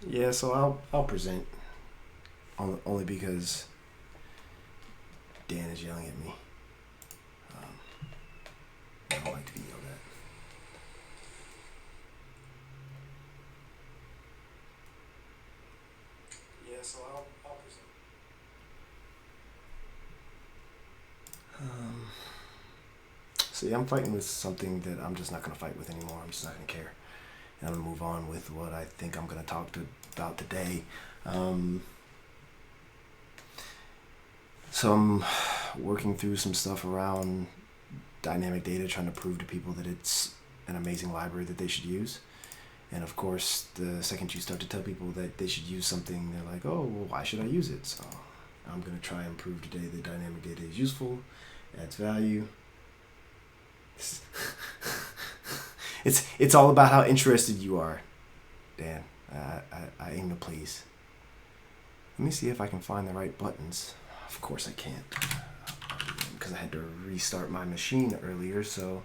Yeah, so I'll present only because Dan is yelling at me. I don't like to be yelled at. Yeah, so I'll present. See, I'm fighting with something that I'm just not gonna fight with anymore. I'm just not gonna care, and I'm gonna move on with what I think I'm gonna about today. Um, so I'm working through some stuff around dynamic data, trying to prove to people that it's an amazing library that they should use. And of course, the second you start to tell people that they should use something, they're like, oh, well, why should I use it? So I'm going to try and prove today that dynamic data is useful, adds value. It's all about how interested you are, Dan. I aim to please. Let me see if I can find the right buttons. Of course I can't, because I had to restart my machine earlier, so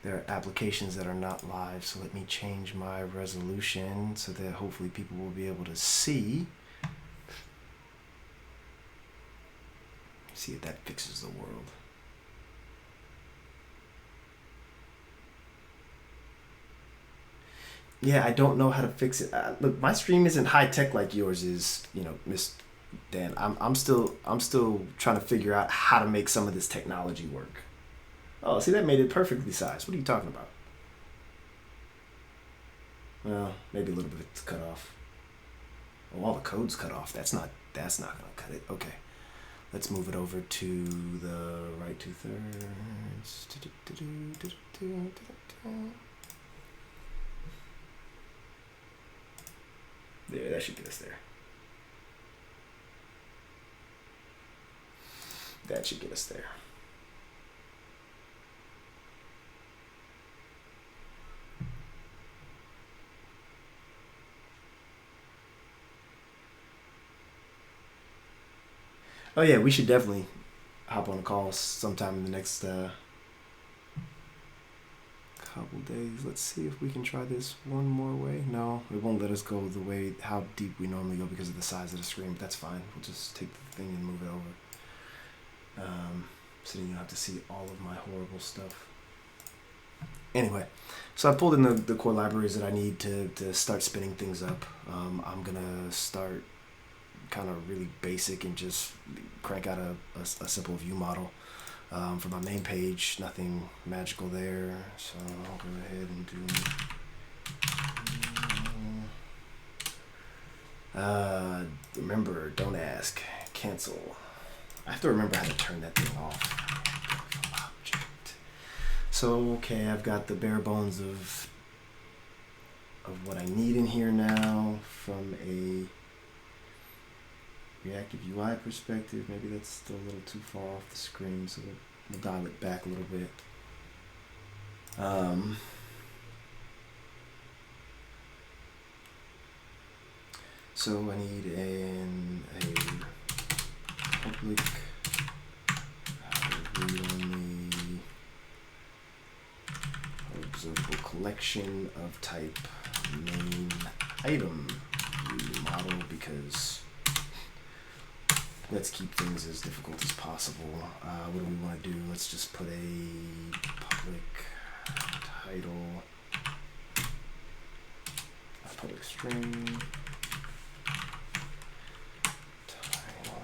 there are applications that are not live. So let me change my resolution so that hopefully people will be able to see. See if that fixes the world. Yeah, I don't know how to fix it. Look, my stream isn't high tech like yours is, Miss Dan. I'm still trying to figure out how to make some of this technology work. Oh, see, that made it perfectly sized. What are you talking about? Well, maybe a little bit it's cut off. Oh, all the code's cut off. That's not gonna cut it. Okay, let's move it over to the right 2/3. There, that should get us there. That should get us there. Oh yeah, we should definitely hop on a call sometime in the next couple days. Let's see if we can try this one more way. No, it won't let us go the way how deep we normally go because of the size of the screen. But that's fine. We'll just take the thing and move it over. So then you don't have to see all of my horrible stuff. Anyway, so I pulled in the core libraries that I need to start spinning things up. I'm gonna start kind of really basic and just crank out a simple view model for my main page. Nothing magical there, so I'll go ahead and do remember, don't ask, cancel. I have to remember how to turn that thing off. Object. So okay, I've got the bare bones of what I need in here now from a reactive UI perspective. Maybe that's still a little too far off the screen, so we'll dial it back a little bit. So I need a public read-only observable collection of type main item view model, because let's keep things as difficult as possible. What do we want to do? Let's just put a public title, a public string, title,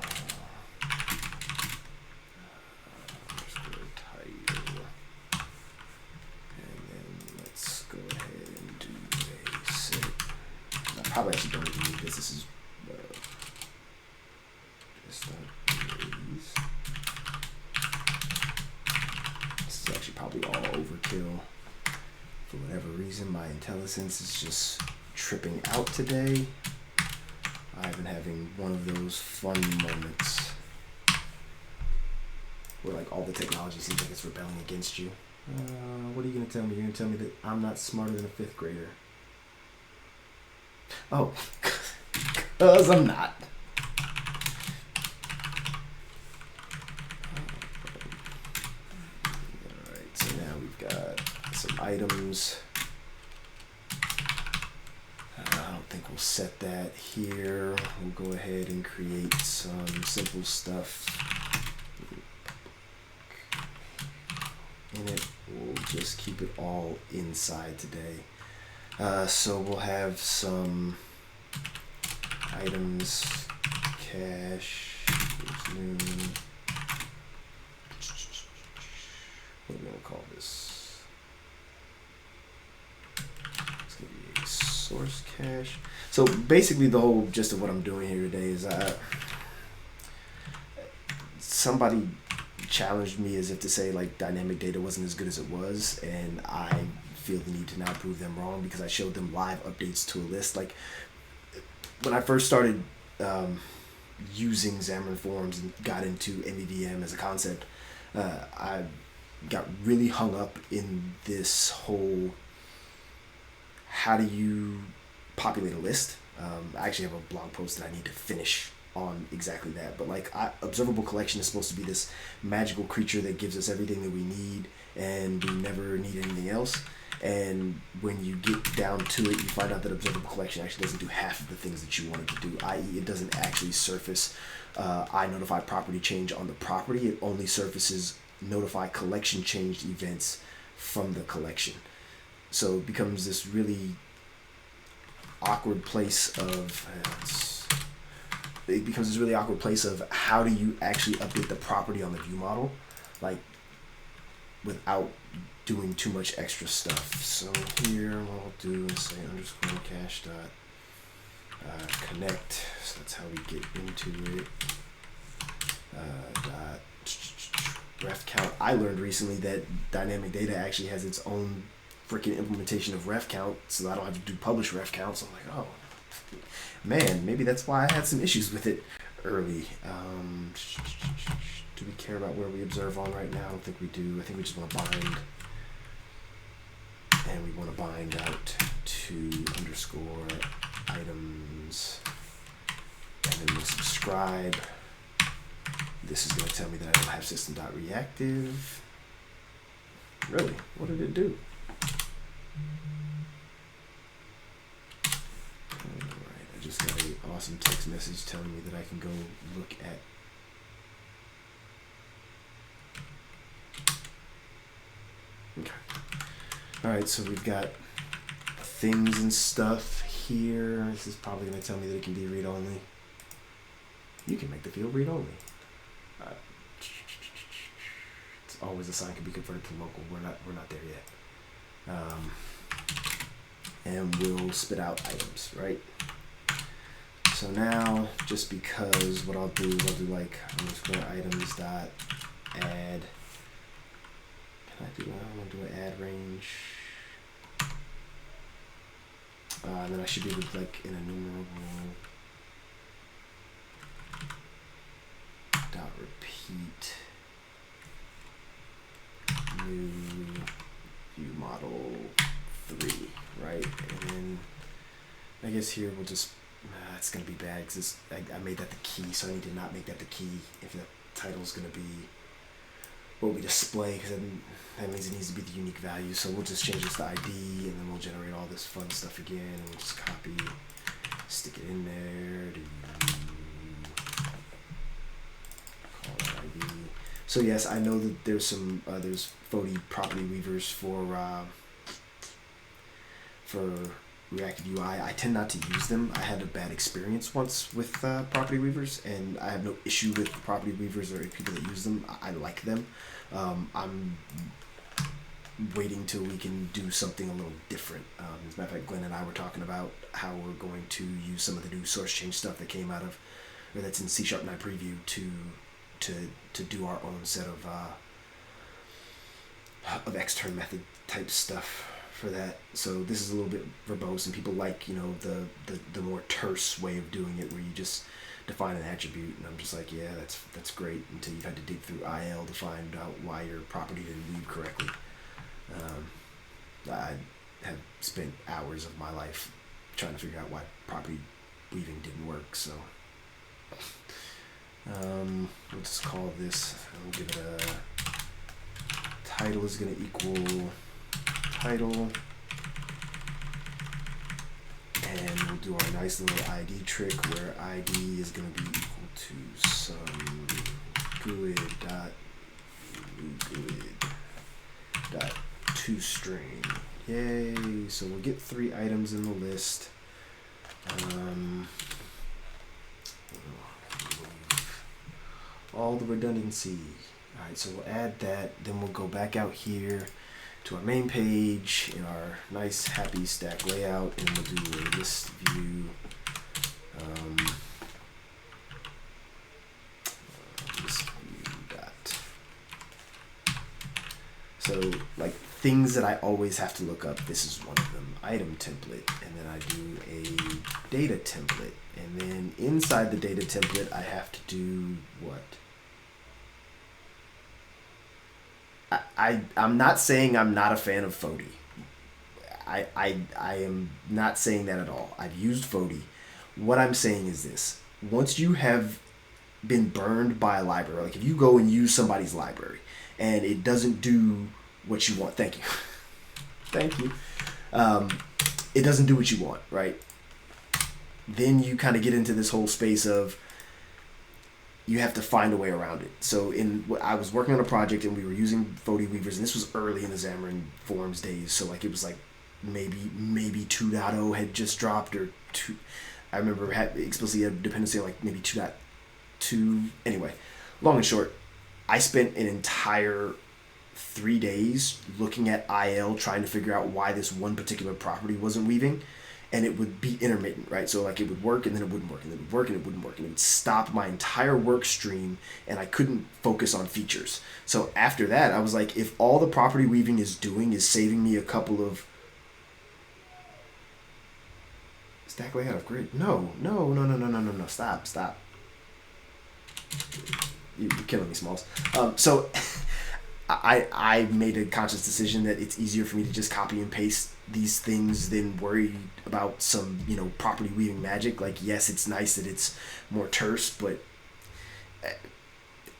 underscore title, and then let's go ahead and do a set. I probably actually don't even need this. This is this is actually probably all overkill. For whatever reason, my IntelliSense is just tripping out today. I've been having one of those fun moments where like all the technology seems like it's rebelling against you. What are you gonna tell me? You're gonna tell me that I'm not smarter than a fifth grader? Oh, cause I'm not. Alright, so now we've got some items. I don't think we'll set that here. We'll go ahead and create some simple stuff in it. We'll just keep it all inside today. So we'll have some items, cache, new. What are we gonna call this? It's gonna be a source cache. So basically the whole gist of what I'm doing here today is somebody challenged me as if to say like dynamic data wasn't as good as it was, and I feel the need to now prove them wrong because I showed them live updates to a list. Like when I first started using Xamarin Forms and got into MEVM as a concept, I got really hung up in this whole how do you populate a list. I actually have a blog post that I need to finish on exactly that, but like observable collection is supposed to be this magical creature that gives us everything that we need and we never need anything else. And when you get down to it, you find out that observable collection actually doesn't do half of the things that you want it to do, i.e. it doesn't actually surface notify property change on the property. It only surfaces notify collection changed events from the collection. So it becomes this really awkward place of how do you actually update the property on the view model, like without doing too much extra stuff. So here what I'll do is say underscore cache dot connect. So that's how we get into it. Dot ref count. I learned recently that dynamic data actually has its own freaking implementation of ref count, so I don't have to do publish ref count. So I'm like, oh man, maybe that's why I had some issues with it early. Do we care about where we observe on right now? I don't think we do. I think we just want to bind, and we want to bind out to underscore items, and then we'll subscribe. This is going to tell me that I don't have system.reactive. Really? What did it do? Alright, I just got an awesome text message telling me that I can go look at Alright, so we've got things and stuff here. This is probably going to tell me that it can be read-only. You can make the field read-only. It's always a sign can be converted to local. We're not there yet. And we'll spit out items, right? So now, just because what I'll do is I'll do like underscore items dot add. I want to do an add range. And then I should be able to like an enumerable dot repeat new view model 3, right? And then I guess here we'll just it's gonna be bad because I made that the key, so I need to not make that the key if the title is gonna be what we display, because that means it needs to be the unique value. So we'll just change this to ID, and then we'll generate all this fun stuff again, and we'll just copy, stick it in there, call it ID. So yes, I know that there's some there's Fody property weavers for reactive UI. I tend not to use them. I had a bad experience once with property weavers, and I have no issue with property weavers or people that use them. I like them. I'm waiting till we can do something a little different. As a matter of fact, Glenn and I were talking about how we're going to use some of the new source change stuff that came out of, or that's in C# 9 preview to do our own set of extern method type stuff for that. So this is a little bit verbose, and people like, you know, the more terse way of doing it, where you just define an attribute, and I'm just like, yeah, that's great, until you've had to dig through IL to find out why your property didn't weave correctly. I have spent hours of my life trying to figure out why property weaving didn't work. So we'll just call this, I'll give it a title is going to equal title, and we'll do our nice little ID trick where ID is going to be equal to some GUID dot toString. Yay! So we'll get 3 items in the list. All the redundancy. All right, so we'll add that. Then we'll go back out here to our main page in our nice happy stack layout, and we'll do a list view. List view dot. So like things that I always have to look up. This is one of them. Item template, and then I do a data template, and then inside the data template I have to do what? I'm not saying I'm not a fan of Fody. I am not saying that at all. I've used Fody. What I'm saying is this. Once you have been burned by a library, like if you go and use somebody's library and it doesn't do what you want, thank you. Thank you. It doesn't do what you want, right? Then you kind of get into this whole space of you have to find a way around it. So I was working on a project and we were using Fody Weavers, and this was early in the Xamarin Forms days. So like it was like maybe 2.0 had just dropped, or 2. I remember had explicitly a dependency on like maybe 2.2. Anyway, long and short, I spent an entire 3 days looking at IL trying to figure out why this one particular property wasn't weaving. And it would be intermittent, right? So like it would work and then it wouldn't work, and then it would work and it wouldn't work, and it would stop my entire work stream, and I couldn't focus on features. So after that, I was like, if all the property weaving is doing is saving me a couple of stack layout of grid. No, stop. You're killing me, Smalls. So I made a conscious decision that it's easier for me to just copy and paste these things than worry about some, property weaving magic. Like, yes, it's nice that it's more terse, but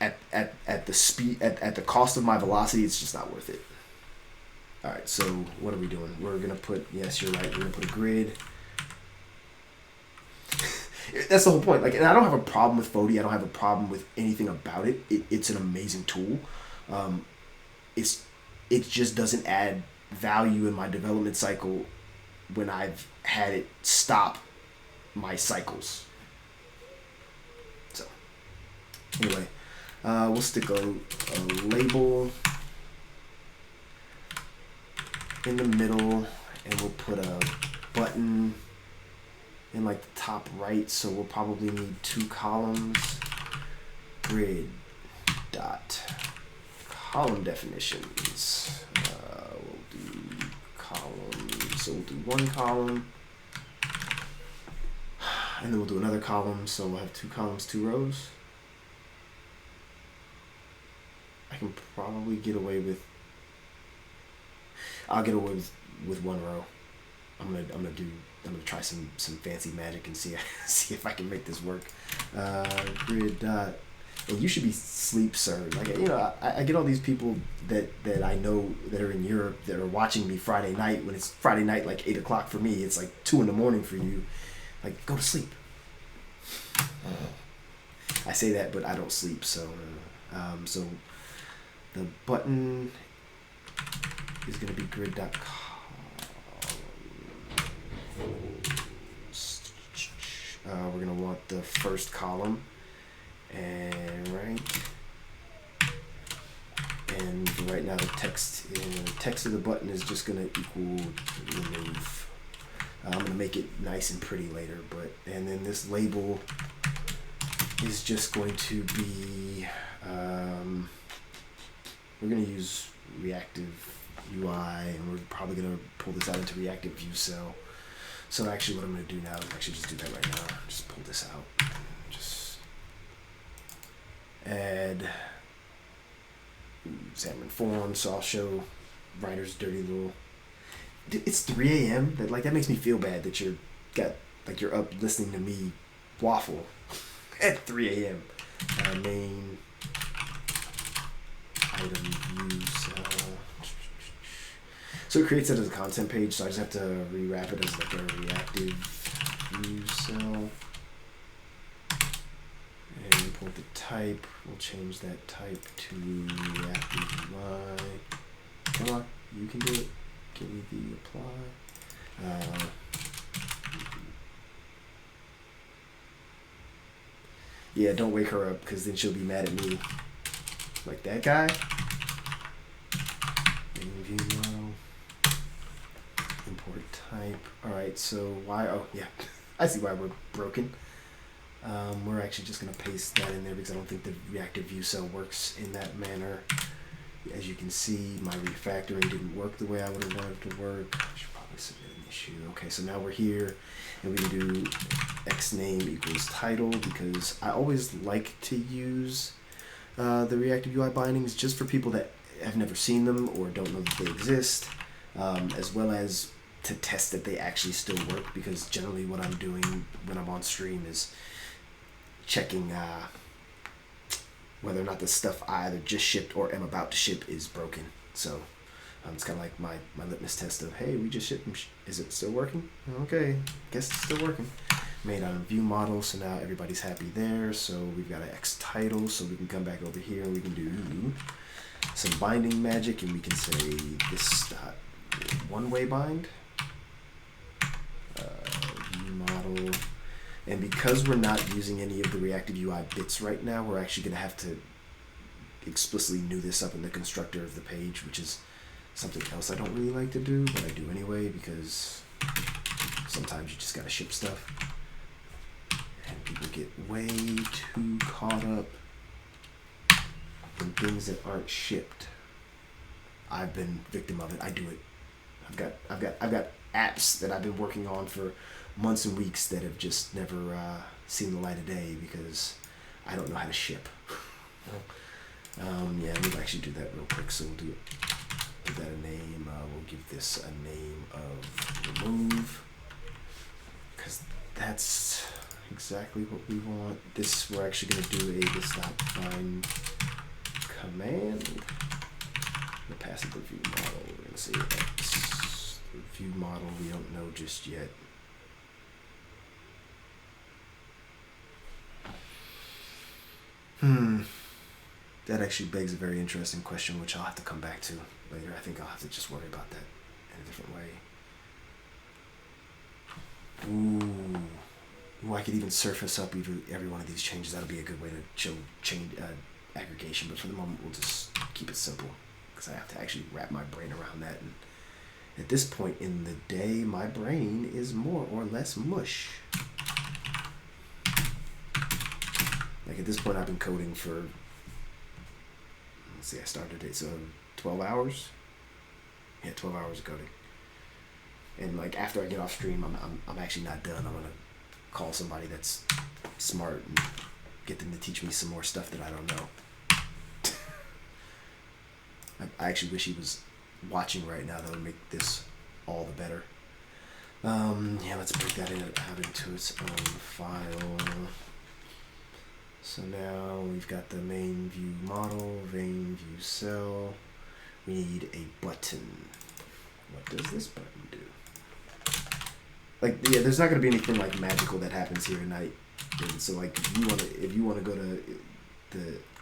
at the speed, at the cost of my velocity, it's just not worth it. All right, so what are we doing? We're gonna put, yes, you're right, we're gonna put a grid. That's the whole point. Like, and I don't have a problem with Fody. I don't have a problem with anything about it. It's an amazing tool. It just doesn't add value in my development cycle when I've had it stop my cycles. So anyway, we'll stick a label in the middle, and we'll put a button in like the top right. So we'll probably need 2 columns. Grid dot column definitions. We'll do columns. So we'll do 1 column, and then we'll do another column. So we'll have 2 columns, 2 rows. I can probably get away with. I'll get away with 1 row. I'm gonna try some fancy magic and see if I can make this work. Grid dot. And you should be sleep, sir. Like, I get all these people that I know that are in Europe that are watching me Friday night, when it's Friday night, like 8 o'clock for me. It's like 2 a.m. for you. Like, go to sleep. I say that, but I don't sleep. So, so the button is going to be grid.column. We're going to want the first column. And right now the text of the button is just going to equal remove. I'm going to make it nice and pretty later, and then this label is just going to be, we're going to use reactive UI, and we're probably going to pull this out into reactive view cell. So actually what I'm going to do now is actually just do that right now. Just pull this out. Just add Xamarin Forms, so I'll show writer's dirty little. It's 3 a.m. That makes me feel bad that you're up listening to me waffle at 3 a.m. Main item view cell. So it creates it as a content page, so I just have to rewrap it as like a reactive type. We'll change that type to reactive UI. Come on, you can do it. Give me the apply. Yeah, don't wake her up because then she'll be mad at me. Like that guy. View model. Import type. Alright, so why? Oh, yeah. I see why we're broken. We're actually just going to paste that in there because I don't think the reactive view cell works in that manner. As you can see, my refactoring didn't work the way I would have wanted it to work. I should probably submit an issue. Okay, so now we're here, and we can do xname equals title because I always like to use the reactive UI bindings just for people that have never seen them or don't know that they exist, as well as to test that they actually still work, because generally what I'm doing when I'm on stream is checking whether or not the stuff I either just shipped or am about to ship is broken. So it's kind of like my litmus test of, hey, we just shipped them. Is it still working? Okay, guess it's still working. Made on a view model, so now everybody's happy there. So we've got an X title, so we can come back over here and we can do some binding magic, and we can say this dot one-way bind view model. And because we're not using any of the reactive UI bits right now, we're actually going to have to explicitly new this up in the constructor of the page, which is something else I don't really like to do, but I do anyway because sometimes you just got to ship stuff. And people get way too caught up in things that aren't shipped. I've been victim of it. I do it. I've got apps that I've been working on for months and weeks that have just never seen the light of day because I don't know how to ship. Yeah, we'll actually do that real quick. So we'll give that a name. We'll give this a name of remove because that's exactly what we want. This, we're actually going to do a this.find command. The passive review model, we're going to say X. Review model, we don't know just yet. That actually begs a very interesting question, which I'll have to come back to later. I think I'll have to just worry about that in a different way. Ooh, I could even surface up every one of these changes. That'll be a good way to show change aggregation. But for the moment, we'll just keep it simple because I have to actually wrap my brain around that. And at this point in the day, my brain is more or less mush. Like at this point, I've been coding for, let's see, I started it, so 12 hours? Yeah, 12 hours of coding. And like after I get off stream, I'm actually not done. I'm gonna call somebody that's smart and get them to teach me some more stuff that I don't know. I actually wish he was watching right now. That would make this all the better. Yeah, let's break that out into its own file. So now we've got the main view model, main view cell. We need a button. What does this button do? Like, yeah, there's not going to be anything like magical that happens here tonight. And so, like, if you want to go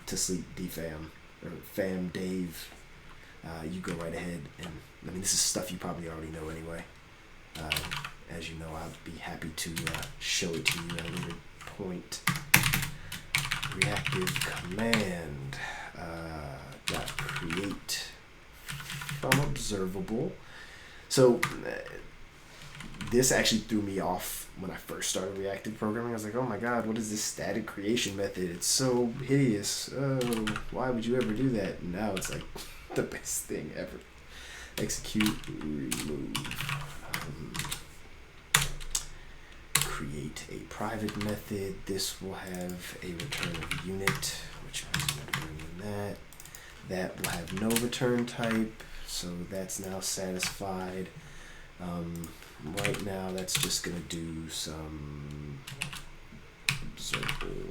to sleep, DFAM or Fam Dave, you go right ahead. And I mean, this is stuff you probably already know anyway. As you know, I'll be happy to show it to you at a later point. Reactive command dot create from observable. So this actually threw me off when I first started reactive programming. I was like, oh my god, what is this static creation method? It's so hideous. Oh, why would you ever do that? And now it's like the best thing ever. Execute, remove. Create a private method. This will have a return of unit, which I'm going to bring in that. That will have no return type, so that's now satisfied. Right now, that's just going to do some observable.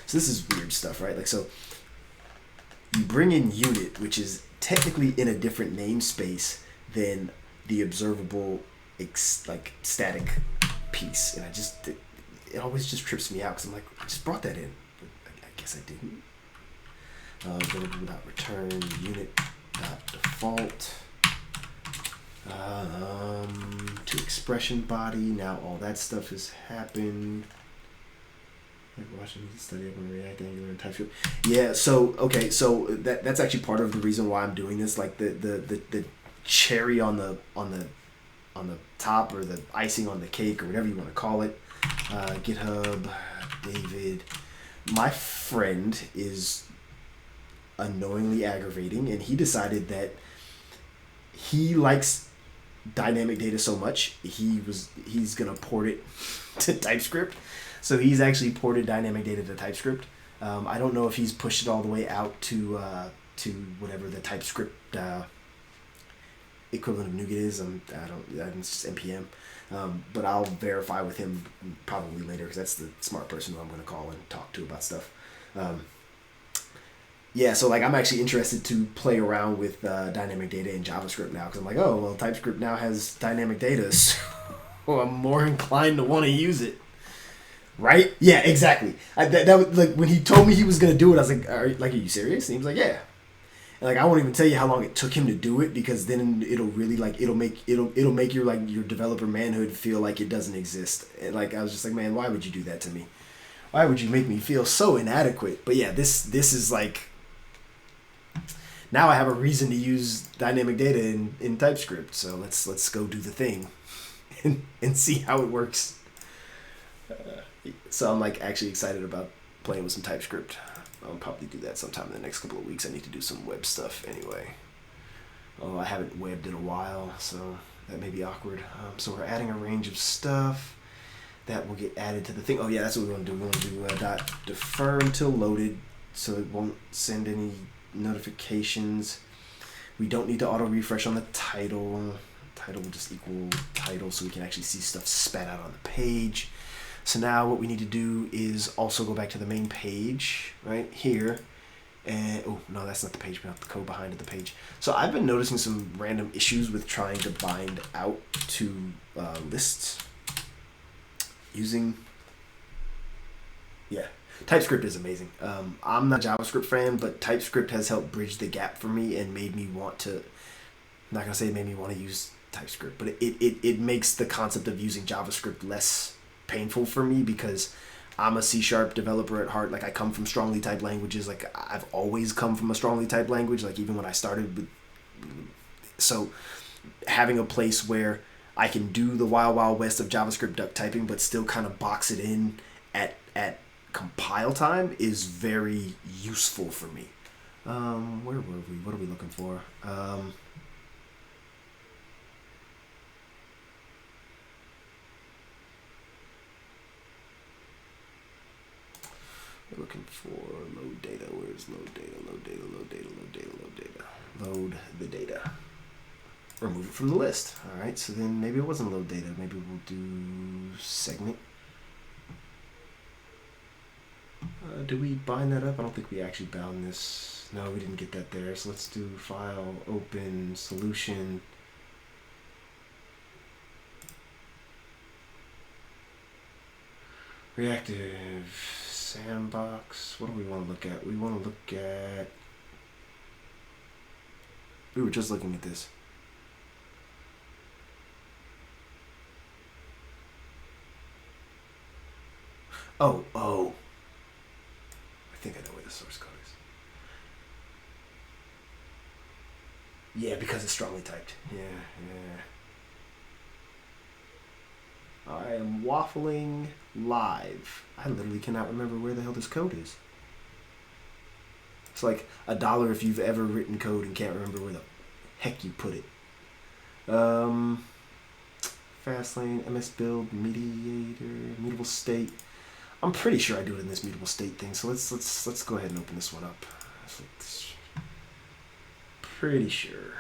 So this is weird stuff, right? Like, so you bring in unit, which is technically in a different namespace than the observable like static piece, and it always just trips me out because I'm like, I just brought that in, but I guess I didn't. Return unit default to expression body. Now all that stuff has happened. Like watching the study up on React, Angular, and TypeScript. Yeah. So okay. So that's actually part of the reason why I'm doing this. Like the cherry on the top, or the icing on the cake, or whatever you want to call it. GitHub, David. My friend is annoyingly aggravating, and he decided that he likes dynamic data so much he's gonna port it to TypeScript. So he's actually ported dynamic data to TypeScript. I don't know if he's pushed it all the way out to whatever the TypeScript equivalent of NuGet is. It's just npm. But I'll verify with him probably later, because that's the smart person who I'm going to call and talk to about stuff. Yeah, so like I'm actually interested to play around with dynamic data in JavaScript now, because I'm like, oh, well, TypeScript now has dynamic data, so I'm more inclined to want to use it. Right? Yeah, exactly. That was, like, when he told me he was going to do it, I was like, are you serious? And he was like, yeah. And like, I won't even tell you how long it took him to do it, because then it'll really, like, it'll make your, like, your developer manhood feel like it doesn't exist. And like, I was just like, man, why would you do that to me? Why would you make me feel so inadequate? But yeah, this is like, now I have a reason to use dynamic data in TypeScript. So let's go do the thing and see how it works. So I'm like actually excited about playing with some TypeScript. I'll probably do that sometime in the next couple of weeks. I need to do some web stuff anyway. Oh, I haven't webbed in a while, so that may be awkward. So we're adding a range of stuff that will get added to the thing. Oh yeah, that's what we want to do. We want to do dot defer until loaded, so it won't send any notifications. We don't need to auto refresh on the title. Title will just equal title, so we can actually see stuff spat out on the page. So now what we need to do is also go back to the main page right here. And oh no, that's not the page, but the code behind the page. So I've been noticing some random issues with trying to bind out to lists using, yeah, TypeScript is amazing. I'm not a JavaScript fan, but TypeScript has helped bridge the gap for me and made me want to, I'm not gonna say it made me want to use TypeScript, but it makes the concept of using JavaScript less painful for me, because I'm a C# developer at heart. Like, I come from strongly typed languages. Like, I've always come from a strongly typed language, like even when I started with, so having a place where I can do the wild west of JavaScript duck typing but still kind of box it in at compile time is very useful for me. Where were we? What are we looking for? We're looking for load data. Where's load data? Load data, load data, load data, load data. Load the data. Remove it from the list. All right, so then maybe it wasn't load data. Maybe we'll do segment. Do we bind that up? I don't think we actually bound this. No, we didn't get that there. So let's do file, open, solution. Reactive. Sandbox. What do we want to look at? We want to look at, we were just looking at this. Oh. I think I know where the source code is. Yeah, because it's strongly typed. Yeah. I am waffling live. I literally cannot remember where the hell this code is. It's like $1 if you've ever written code and can't remember where the heck you put it. Fastlane, MS Build, Mediator, Mutable State. I'm pretty sure I do it in this Mutable State thing. So let's go ahead and open this one up. Pretty sure.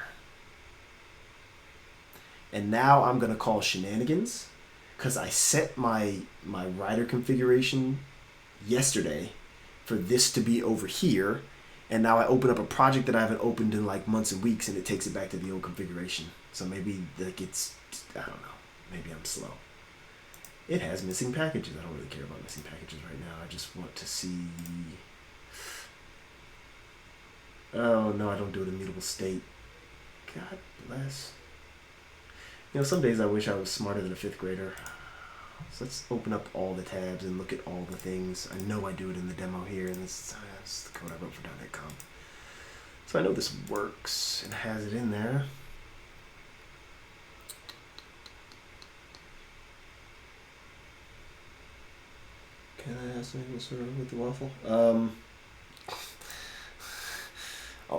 And now I'm gonna call shenanigans, because I set my writer configuration yesterday for this to be over here, and now I open up a project that I haven't opened in like months and weeks, and it takes it back to the old configuration. So maybe like it's, I don't know, maybe I'm slow. It has missing packages. I don't really care about missing packages right now. I just want to see... Oh, no, I don't do it in immutable state. God bless. You know, some days I wish I was smarter than a 5th grader. So let's open up all the tabs and look at all the things. I know I do it in the demo here, and this is the code I wrote for .NET.com. So I know this works and has it in there. Can I ask something with the waffle?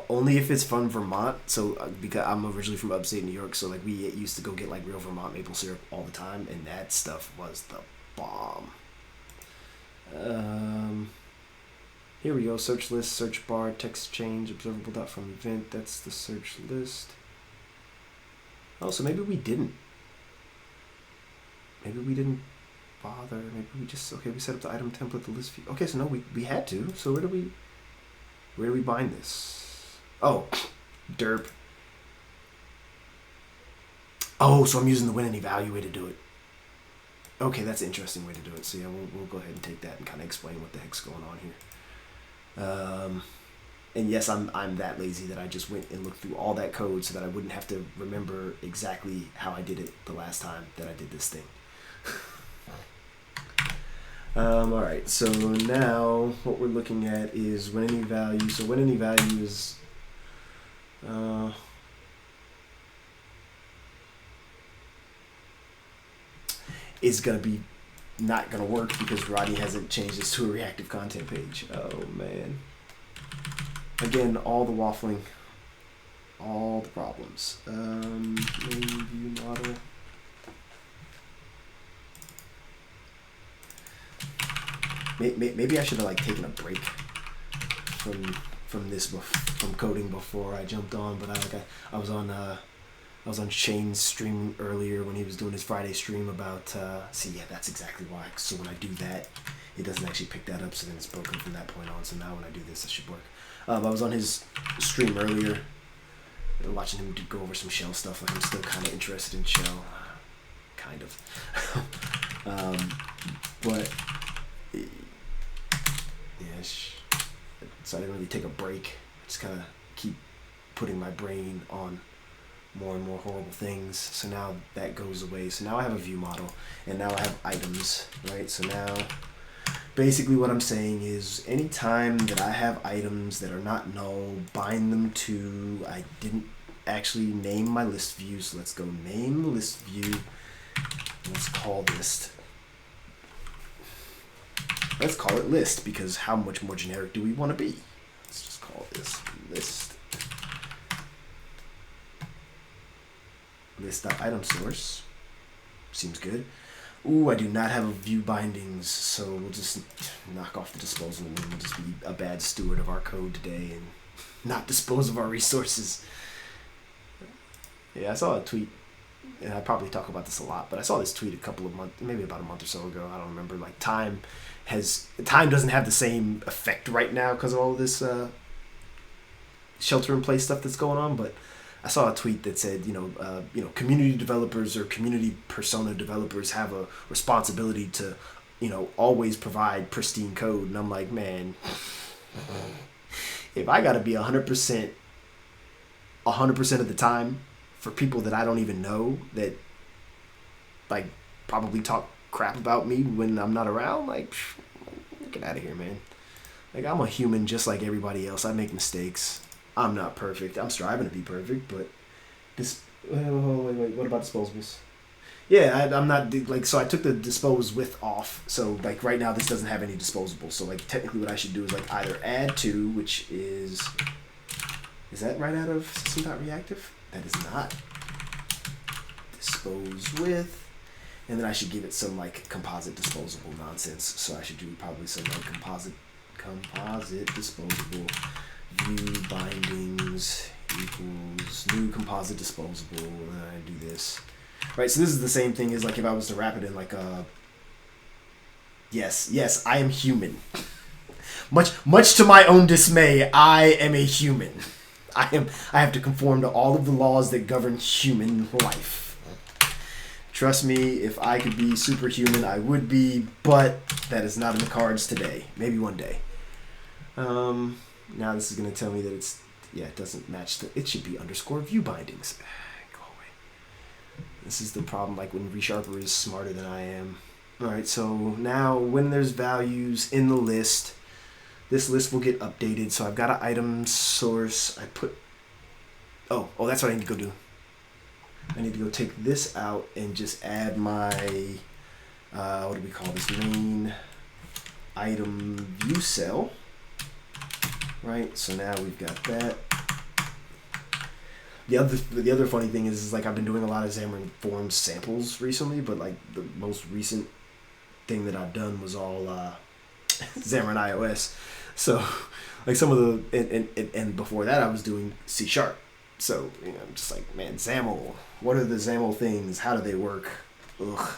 Only if it's from Vermont. So because I'm originally from upstate New York, so like we used to go get like real Vermont maple syrup all the time, and that stuff was the bomb. Here we go. Search list, search bar, text change, observable dot from event. That's the search list. Oh, so maybe we didn't. Maybe we didn't bother. Maybe we just we set up the item template, the list view. Okay, so no, we had to. So where do we bind this? Oh, derp. Oh, so I'm using the when any value way to do it. Okay, that's an interesting way to do it. So yeah, we'll go ahead and take that and kind of explain what the heck's going on here. And yes, I'm that lazy that I just went and looked through all that code so that I wouldn't have to remember exactly how I did it the last time that I did this thing. Alright, so now what we're looking at is when any value. So when any value is going to be not going to work because Rodney hasn't changed this to a reactive content page. Oh, man. Again, all the waffling, all the problems. Main view model. Maybe I should have like taken a break from coding before I jumped on, but I was on Shane's stream earlier when he was doing his Friday stream about see, yeah, that's exactly why. So when I do that, it doesn't actually pick that up, so then it's broken from that point on. So now when I do this, it should work. I was on his stream earlier, watching him go over some shell stuff. Like I'm still kind of interested in shell, kind of, but. Yeah, so I didn't really take a break. I just kind of keep putting my brain on more and more horrible things. So now that goes away. So now I have a view model, and now I have items, right? So now basically what I'm saying is anytime that I have items that are not null, bind them to, I didn't actually name my list view, so let's go name the list view. Let's call this. Let's call it list, because how much more generic do we want to be? Let's just call this list. List.item source. Seems good. Ooh, I do not have a view bindings, so we'll just knock off the disposal and we'll just be a bad steward of our code today and not dispose of our resources. Yeah, I saw a tweet, and I probably talk about this a lot, but I saw this tweet a couple of months, maybe about a month or so ago, I don't remember, like time doesn't have the same effect right now because of all this shelter-in-place stuff that's going on, but I saw a tweet that said, community developers or community persona developers have a responsibility to, always provide pristine code, and I'm like, man, if I got to be 100% of the time for people that I don't even know that, like, probably talk crap about me when I'm not around, like, get out of here, man. Like, I'm a human just like everybody else. I make mistakes. I'm not perfect. I'm striving to be perfect, but wait, what about disposables? Yeah, I'm not, like, so I took the dispose with off, so, like, right now this doesn't have any disposables, so, like, technically what I should do is, like, either add to, which is that right out of system.reactive? That is not. Dispose with, and then I should give it some, like, composite disposable nonsense, so I should do probably some, like, composite disposable view bindings equals new composite disposable, and then I do this. Right, so this is the same thing as, like, if I was to wrap it in, like, a... Yes, I am human. Much to my own dismay, I am a human. I have to conform to all of the laws that govern human life. Trust me, if I could be superhuman, I would be, but that is not in the cards today. Maybe one day. Now this is going to tell me that it doesn't match it should be underscore view bindings. Go away. This is the problem, like when ReSharper is smarter than I am. Alright, so now when there's values in the list, this list will get updated. So I've got an item source. Oh, that's what I need to go do. I need to go take this out and just add my, what do we call this, main item view cell. Right, so now we've got that. The other funny thing is like I've been doing a lot of Xamarin Forms samples recently, but like the most recent thing that I've done was all Xamarin iOS. So like some of the and before that I was doing C#. So I'm just like, man, XAML. What are the XAML things? How do they work? Ugh.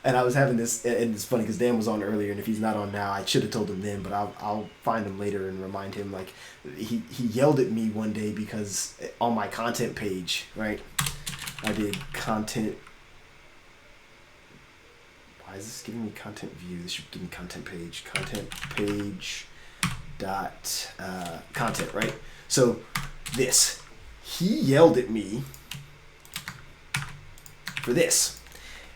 And I was having this, and it's funny because Dan was on earlier, and if he's not on now, I should have told him then, but I'll find him later and remind him. Like he yelled at me one day because on my content page, right? I did content. Why is this giving me content view? This should give me content page. Content page dot content, right? So this, he yelled at me for this.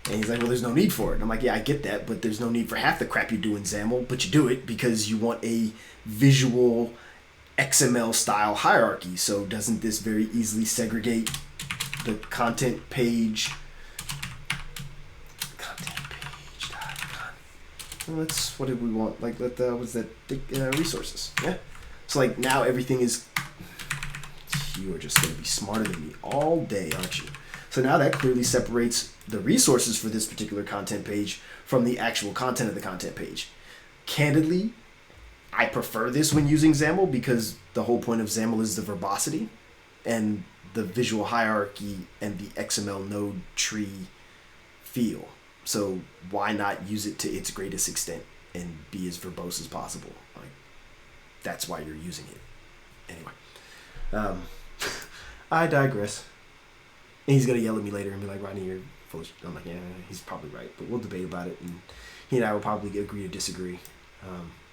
And he's like, well, there's no need for it. And I'm like, yeah, I get that, but there's no need for half the crap you do in XAML, but you do it because you want a visual XML style hierarchy. So doesn't this very easily segregate the content page? What did we want? Like, what's that? Resources. Yeah. So like now everything is, you are just going to be smarter than me all day, aren't you? So now that clearly separates the resources for this particular content page from the actual content of the content page. Candidly, I prefer this when using XAML because the whole point of XAML is the verbosity and the visual hierarchy and the XML node tree feel. So why not use it to its greatest extent and be as verbose as possible? Like, that's why you're using it. Anyway, I digress. And he's gonna yell at me later and be like, Rodney, you're full of shit. I'm like, yeah, he's probably right, but we'll debate about it, and he and I will probably agree to disagree.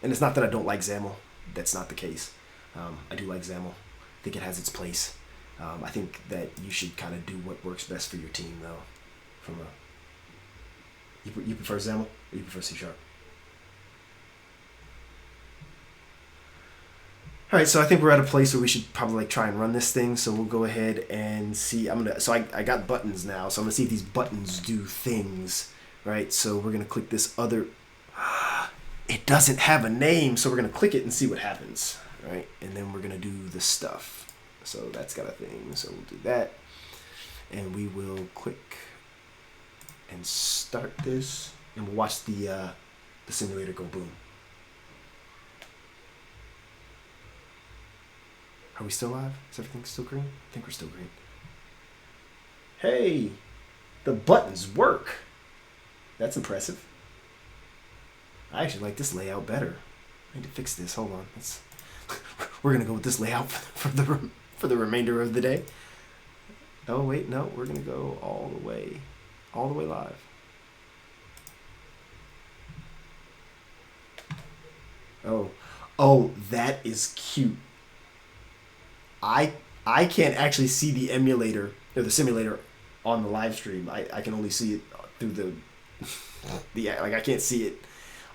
And it's not that I don't like XAML. That's not the case. I do like XAML. I think it has its place. I think that you should kind of do what works best for your team, though. From a, you prefer XAML or you prefer C#? All right, so I think we're at a place where we should probably like try and run this thing. So we'll go ahead and see. I got buttons now, so I'm gonna see if these buttons do things, right? So we're gonna click this other. It doesn't have a name, so we're gonna click it and see what happens, right? And then we're gonna do the stuff. So that's got a thing. So we'll do that, and we will click and start this, and we'll watch the simulator go boom. Are we still live? Is everything still green? I think we're still green. Hey, the buttons work. That's impressive. I actually like this layout better. I need to fix this. Hold on. We're gonna go with this layout for the remainder of the day. Oh wait, no, we're gonna go all the way live. Oh, that is cute. I can't actually see the emulator or the simulator on the live stream. I can only see it through I can't see it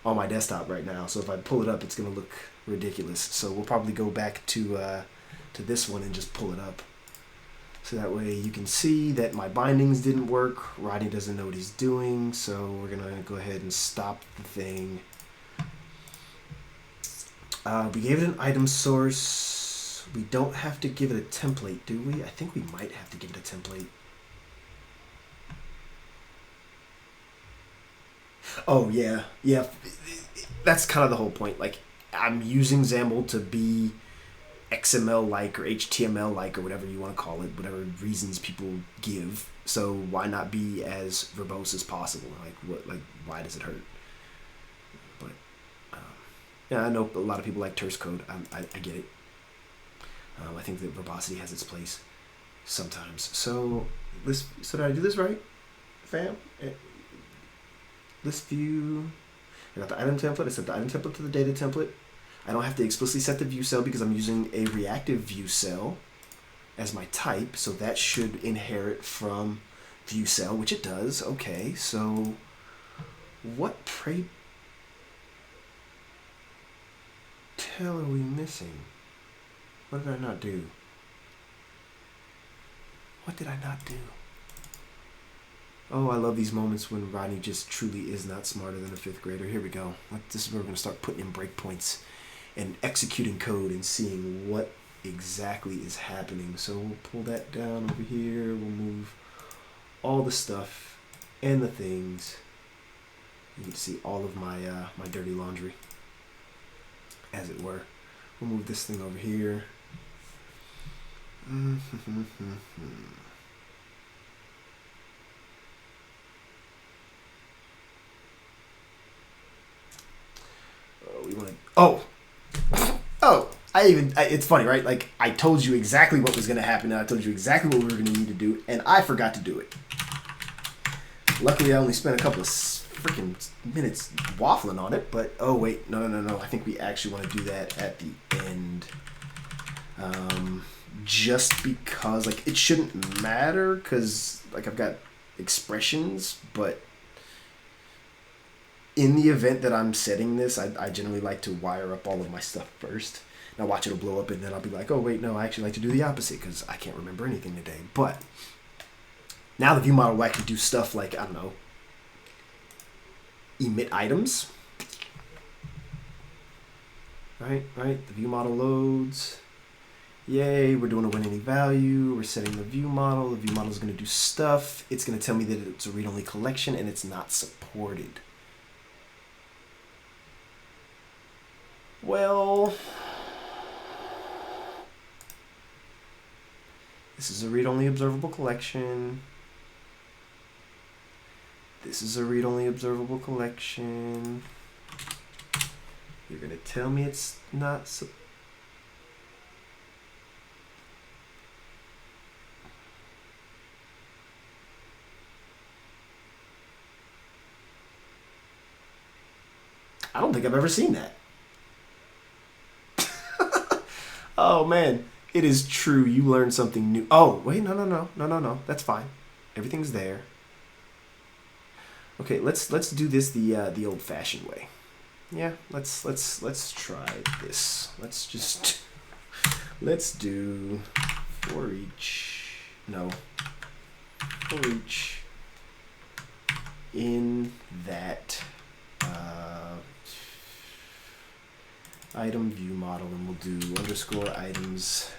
on my desktop right now. So if I pull it up, it's gonna look ridiculous. So we'll probably go back to this one and just pull it up. So that way you can see that my bindings didn't work. Rodney doesn't know what he's doing. So we're gonna go ahead and stop the thing. We gave it an item source. We don't have to give it a template, do we? I think we might have to give it a template. Oh, yeah. Yeah. That's kind of the whole point. Like, I'm using XAML to be XML-like or HTML-like or whatever you want to call it, whatever reasons people give. So why not be as verbose as possible? Why does it hurt? But, yeah, I know a lot of people like terse code. I get it. I think that verbosity has its place sometimes. So did I do this right? fam. List view. I got the item template. I set the item template to the data template. I don't have to explicitly set the view cell because I'm using a reactive view cell as my type, so that should inherit from view cell, which it does. Okay, so what pray tell are we missing? What did I not do? What did I not do? Oh, I love these moments when Rodney just truly is not smarter than a fifth grader. Here we go. This is where we're going to start putting in breakpoints and executing code and seeing what exactly is happening. So we'll pull that down over here. We'll move all the stuff and the things. You can see all of my my dirty laundry, as it were. We'll move this thing over here. We want to. Oh! It's funny, right? Like, I told you exactly what was going to happen, and I told you exactly what we were going to need to do, and I forgot to do it. Luckily, I only spent a couple of freaking minutes waffling on it, but oh wait, no. I think we actually want to do that at the end. Just because, like, it shouldn't matter, because, like, I've got expressions, but in the event that I'm setting this, I generally like to wire up all of my stuff first. Now watch, it'll blow up, and then I'll be like, oh wait, no, I actually like to do the opposite, because I can't remember anything today. But now the view model will actually do stuff like, I don't know, emit items. Right, the view model loads. Yay, we're doing a when any value. We're setting the view model. The view model is going to do stuff. It's going to tell me that it's a read-only collection and it's not supported. Well, this is a read-only observable collection. This is a read-only observable collection. You're going to tell me it's not supported. I don't think I've ever seen that. Oh man, it is true. You learned something new. Oh wait, no. That's fine. Everything's there. Okay, let's do this the old-fashioned way. Yeah, let's try this. Let's do for each in that item view model, and we'll do underscore items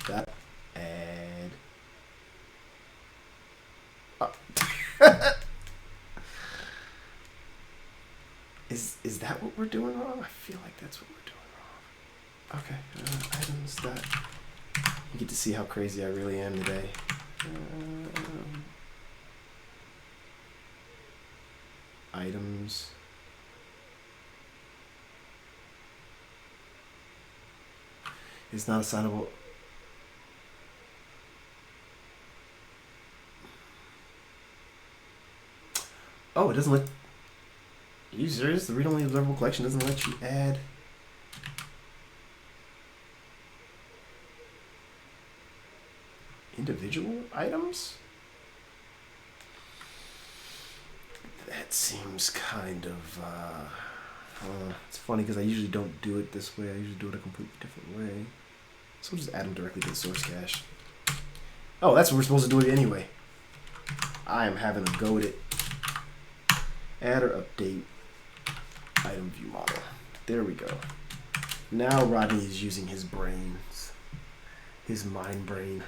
dot add. Is that what we're doing wrong? I feel like that's what we're doing wrong. Okay, items dot. You get to see how crazy I really am today. Items. Is not assignable. Oh, it doesn't let. Are you serious? The read-only observable collection doesn't let you add. Individual items? That seems kind of. It's funny because I usually don't do it this way. I usually do it a completely different way. So we'll just add them directly to the source cache. Oh, that's what we're supposed to do it anyway. I am having a go at it. Add or update item view model. There we go. Now Rodney is using his brains. His mind brain.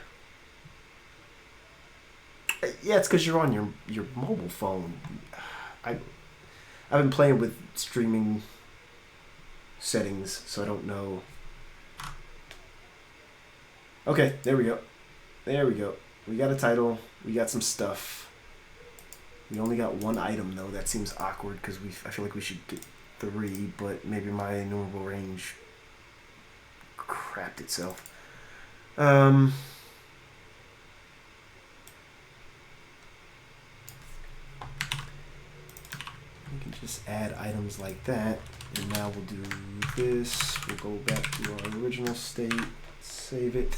Yeah, it's because you're on your mobile phone. I've been playing with streaming settings, so I don't know. Okay, there we go. There we go. We got a title. We got some stuff. We only got one item, though. That seems awkward because I feel like we should get 3, but maybe my enumerable range crapped itself. can just add items like that. And now we'll do this. We'll go back to our original state, save it.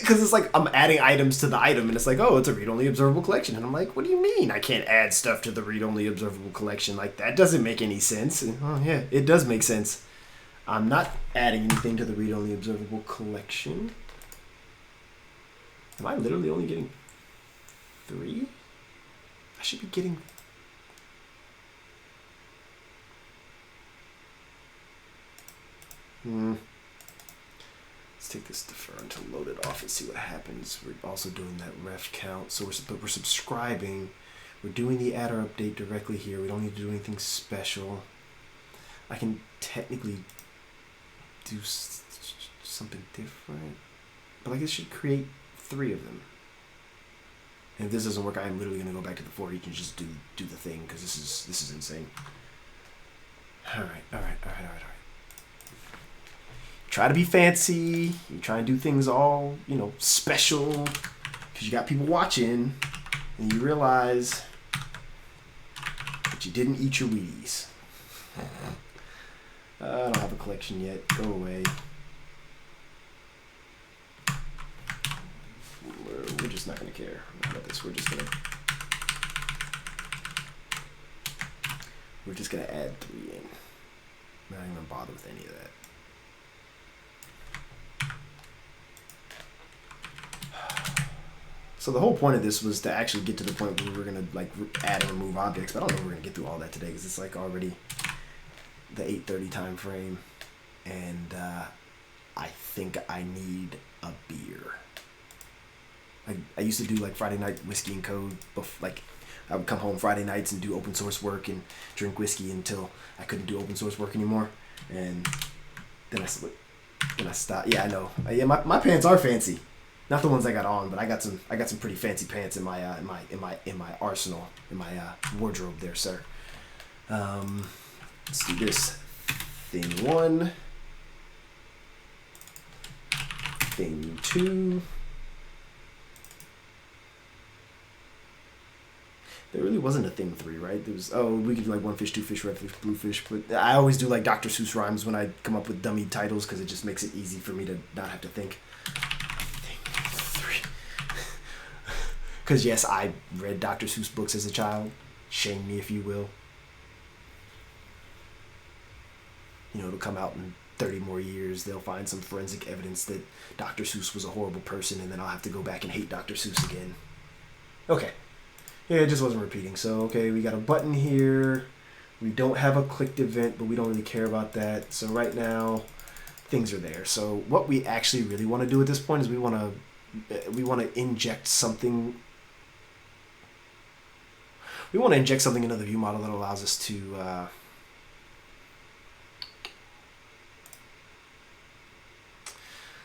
Because it's like I'm adding items to the item, and it's like, oh, it's a read-only observable collection. And I'm like, what do you mean I can't add stuff to the read-only observable collection? Like, that doesn't make any sense. And, oh, yeah, it does make sense. I'm not adding anything to the read-only observable collection. Am I literally only getting 3? I should be getting... Let's take this deferent to load it off and see what happens. We're also doing that ref count. So we're subscribing. We're doing the adder update directly here. We don't need to do anything special. I can technically do something different. But like, this should create 3 of them. And if this doesn't work, I am literally going to go back to the for each and just do the thing, because this is insane. All right. Try to be fancy. You try and do things all, special, because you got people watching, and you realize that you didn't eat your Wheaties. I don't have a collection yet. Go away. We're just not going to care about this. We're just going to add 3 in. I'm not even going to bother with any of that. So the whole point of this was to actually get to the point where we were going to add and remove objects, but I don't know if we're going to get through all that today, because it's like already the 8:30 time frame, and I think I need a beer. I used to do like Friday night whiskey and code. Like, I would come home Friday nights and do open source work and drink whiskey until I couldn't do open source work anymore, and then I stopped. Yeah, I know. Yeah, my pants are fancy. Not the ones I got on, but I got some pretty fancy pants in my arsenal, in my wardrobe there, sir. Let's do this. Thing 1. Thing 2. There really wasn't a thing 3, right? There was, we could do like 1 fish, 2 fish, red fish, blue fish, but I always do like Dr. Seuss rhymes when I come up with dummy titles, because it just makes it easy for me to not have to think. Because yes, I read Dr. Seuss books as a child. Shame me if you will. It'll come out in 30 more years. They'll find some forensic evidence that Dr. Seuss was a horrible person, and then I'll have to go back and hate Dr. Seuss again. Okay. Yeah, it just wasn't repeating. So, okay, we got a button here. We don't have a clicked event, but we don't really care about that. So right now, things are there. So what we actually really want to do at this point is we want to inject something. We want to inject something into the view model that allows us to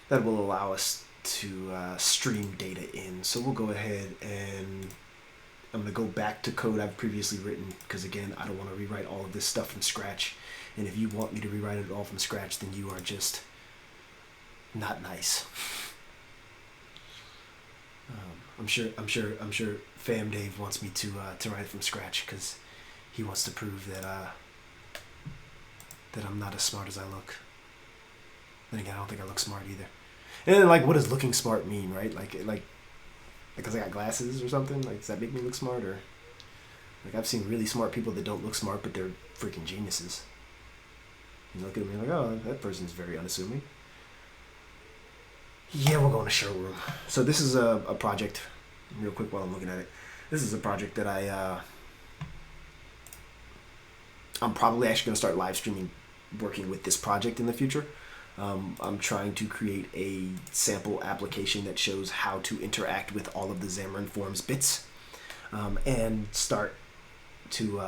that will allow us to stream data in. So we'll go ahead and I'm going to go back to code I've previously written, because again, I don't want to rewrite all of this stuff from scratch. And if you want me to rewrite it all from scratch, then you are just not nice. I'm sure Fam Dave wants me to write it from scratch, because he wants to prove that that I'm not as smart as I look. Then again, I don't think I look smart either. And then, like, what does looking smart mean, right? Like because I got glasses or something? Like, does that make me look smart? Or, like, I've seen really smart people that don't look smart, but they're freaking geniuses. You look at me like, oh, that person's very unassuming. Yeah, we're going to showroom. So this is a project, real quick while I'm looking at it. This is a project that I'm probably actually going to start live streaming working with this project in the future. I'm trying to create a sample application that shows how to interact with all of the Xamarin Forms bits, and start to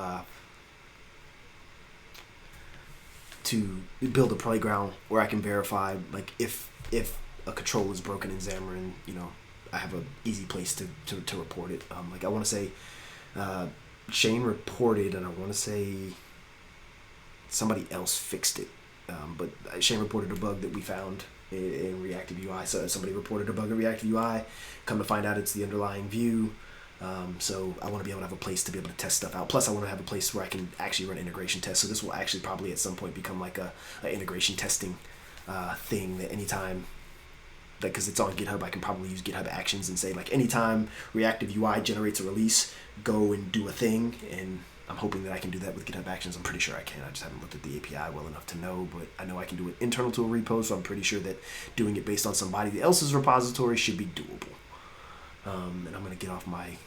build a playground where I can verify, like, if a control is broken in Xamarin, I have an easy place to report it. Like, I want to say Shane reported, and I want to say somebody else fixed it. But Shane reported a bug that we found in Reactive UI. So somebody reported a bug in Reactive UI. Come to find out, it's the underlying view. So I want to be able to have a place to be able to test stuff out. Plus, I want to have a place where I can actually run integration tests. So this will actually probably at some point become like a integration testing thing that anytime, because it's on GitHub, I can probably use GitHub Actions and say like anytime Reactive UI generates a release, go and do a thing. And I'm hoping that I can do that with GitHub Actions. I'm pretty sure I can. I just haven't looked at the API well enough to know, but I know I can do it internal to a repo, so I'm pretty sure that doing it based on somebody else's repository should be doable. And I'm going to get off my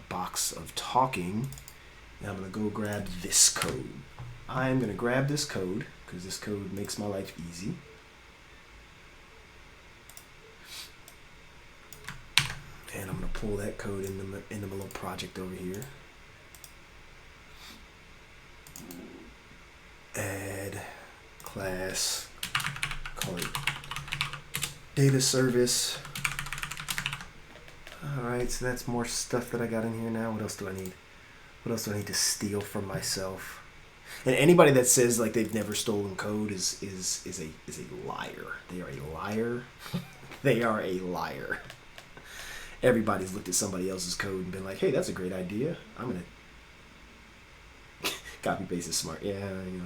box of talking, and I'm going to go grab this code. I am going to grab this code because this code makes my life easy. And I'm going to pull that code into my little project over here. Add class, call it data service. Alright, so that's more stuff that I got in here now. What else do I need? What else do I need to steal from myself? And anybody that says like they've never stolen code is a liar. They are a liar. They are a liar. Everybody's looked at somebody else's code and been like, hey, that's a great idea. I'm gonna copy paste is smart. Yeah, you know.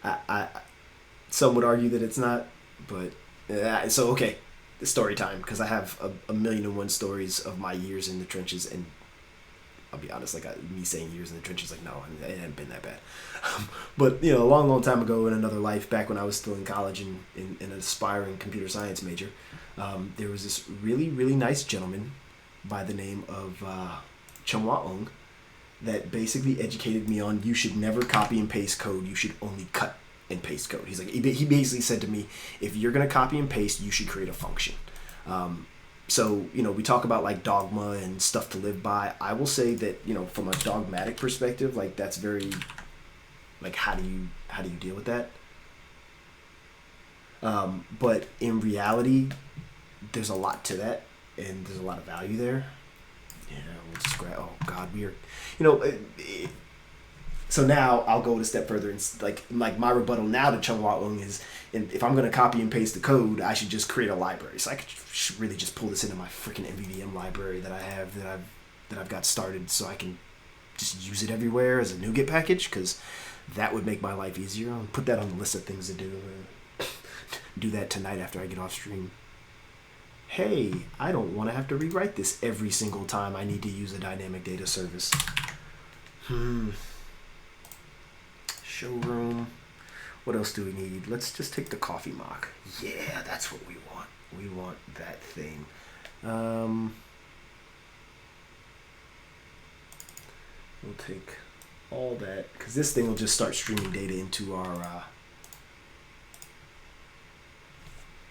I some would argue that it's not, but so okay. Story time, because I have a million and one stories of my years in the trenches, and I'll be honest, like me saying years in the trenches, like no, it hadn't been that bad. But you know, a long time ago in another life, back when I was still in college and in an aspiring computer science major, there was this really nice gentleman by the name of Chunwa Ong that basically educated me on you should never copy and paste code, you should only cut and paste code. He's like, he basically said to me, if you're going to copy and paste, you should create a function. So, you know, we talk about like dogma and stuff to live by. I will say that, you know, from a dogmatic perspective, like that's very, like, how do you deal with that? But in reality, there's a lot to that, and there's a lot of value there. Yeah, we'll just grab, oh God, we are, you know, so now I'll go a step further and like my rebuttal now to Chunwa Ong is, if I'm going to copy and paste the code, I should just create a library. So I should really just pull this into my freaking MVVM library that I have, that I've got started, so I can just use it everywhere as a NuGet package, because that would make my life easier. I'll put that on the list of things to do. Do that tonight after I get off stream. Hey, I don't want to have to rewrite this every single time I need to use a dynamic data service. Showroom. What else do we need? Let's just take the coffee mock. Yeah, that's what we want. We want that thing. We'll take all that, because this thing will just start streaming data into our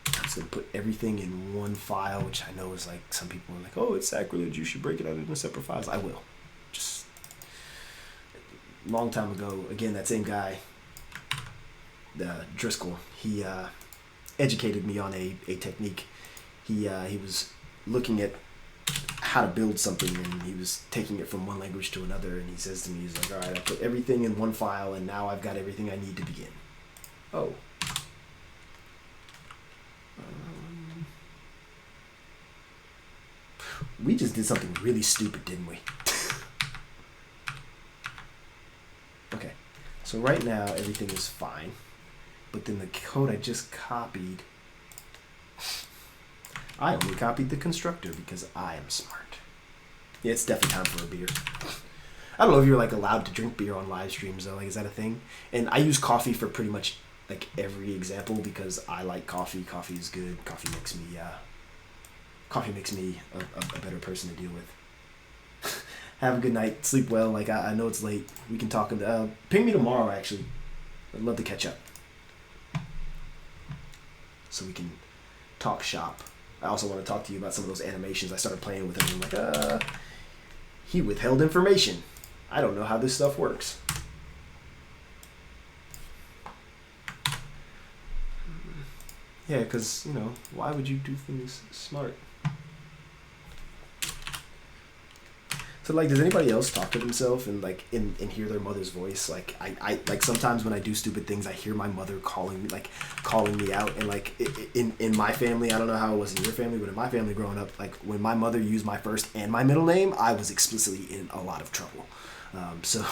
I'm just going to put everything in one file, which I know is like, some people are like, oh, it's sacrilege, you should break it out into separate files. I will. Just long time ago, again, that same guy, Driscoll, he educated me on a technique. He was looking at how to build something, and he was taking it from one language to another, and he says to me, he's like, all right, I put everything in one file, and now I've got everything I need to begin. Oh. We just did something really stupid, didn't we? Okay, so right now everything is fine, but then the code I just copied, I only copied the constructor because I am smart. Yeah, it's definitely time for a beer. I don't know if you're like allowed to drink beer on live streams though. Like, is that a thing? And I use coffee for pretty much like every example because I like coffee. Coffee is good. Coffee makes me a better person to deal with. Have a good night. Sleep well. Like, I know it's late. We can talk. Ping me tomorrow, actually. I'd love to catch up. So we can talk shop. I also want to talk to you about some of those animations I started playing with. And I'm like, he withheld information. I don't know how this stuff works. Yeah, because, you know, why would you do things smart? So like, does anybody else talk to themselves and like and hear their mother's voice? Like I like sometimes when I do stupid things, I hear my mother calling me out. And like in my family, I don't know how it was in your family, but in my family growing up, like when my mother used my first and my middle name, I was explicitly in a lot of trouble. So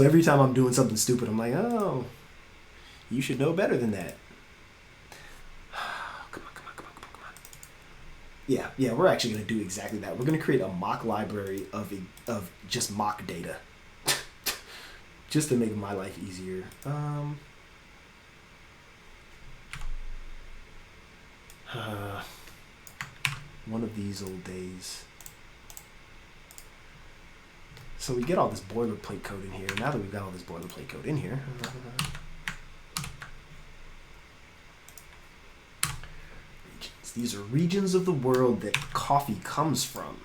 every time I'm doing something stupid, I'm like, oh, you should know better than that. Yeah, we're actually going to do exactly that. We're going to create a mock library of just mock data. Just to make my life easier. One of these old days. So we get all this boilerplate code in here. Now that we've got all this boilerplate code in here, these are regions of the world that coffee comes from.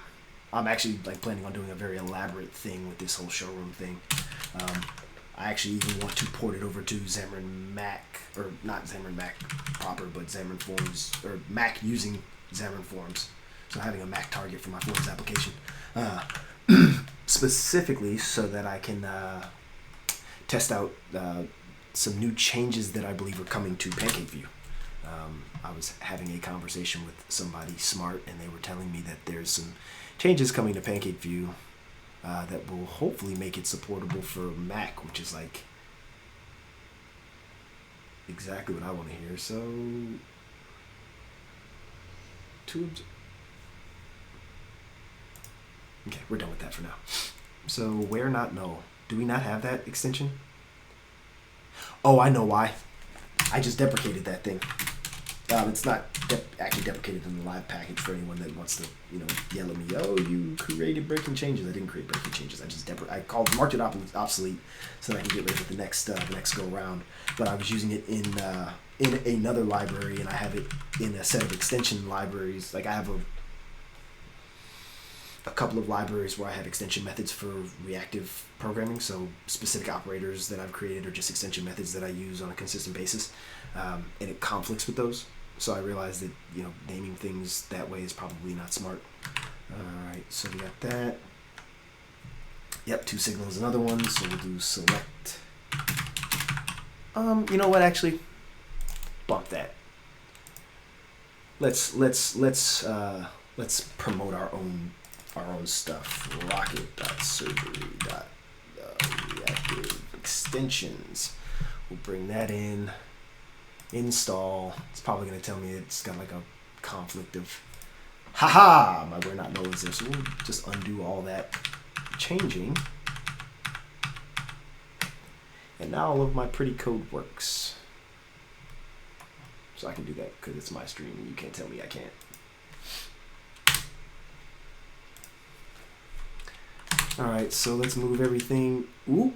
I'm actually like planning on doing a very elaborate thing with this whole showroom thing. I actually even want to port it over to Xamarin Mac, or not Xamarin Mac proper, but Xamarin Forms, or Mac using Xamarin Forms. So having a Mac target for my Forms application. Specifically so that I can test out some new changes that I believe are coming to PancakeView. I was having a conversation with somebody smart, and they were telling me that there's some changes coming to PancakeView that will hopefully make it supportable for Mac, which is like exactly what I want to hear. So, okay, we're done with that for now. So, where not null? Do we not have that extension? Oh, I know why. I just deprecated that thing. It's not actually deprecated in the live package for anyone that wants to, yell at me. Oh, you created breaking changes. I didn't create breaking changes. I just marked it obsolete so that I can get ready for the next go round. But I was using it in another library, and I have it in a set of extension libraries. Like I have a couple of libraries where I have extension methods for reactive programming. So specific operators that I've created are just extension methods that I use on a consistent basis, and it conflicts with those. So I realized that naming things that way is probably not smart. All right, so we got that. Yep, toSignal is another one. So we'll do select. You know what? Actually, bump that. Let's promote our own stuff. Rocket.servery.reactive extensions. We'll bring that in. Install. It's probably going to tell me it's got like a conflict of haha, my we're not null is there. So we'll just undo all that changing. And now all of my pretty code works. So I can do that because it's my stream and you can't tell me I can't. All right, so let's move everything. Ooh.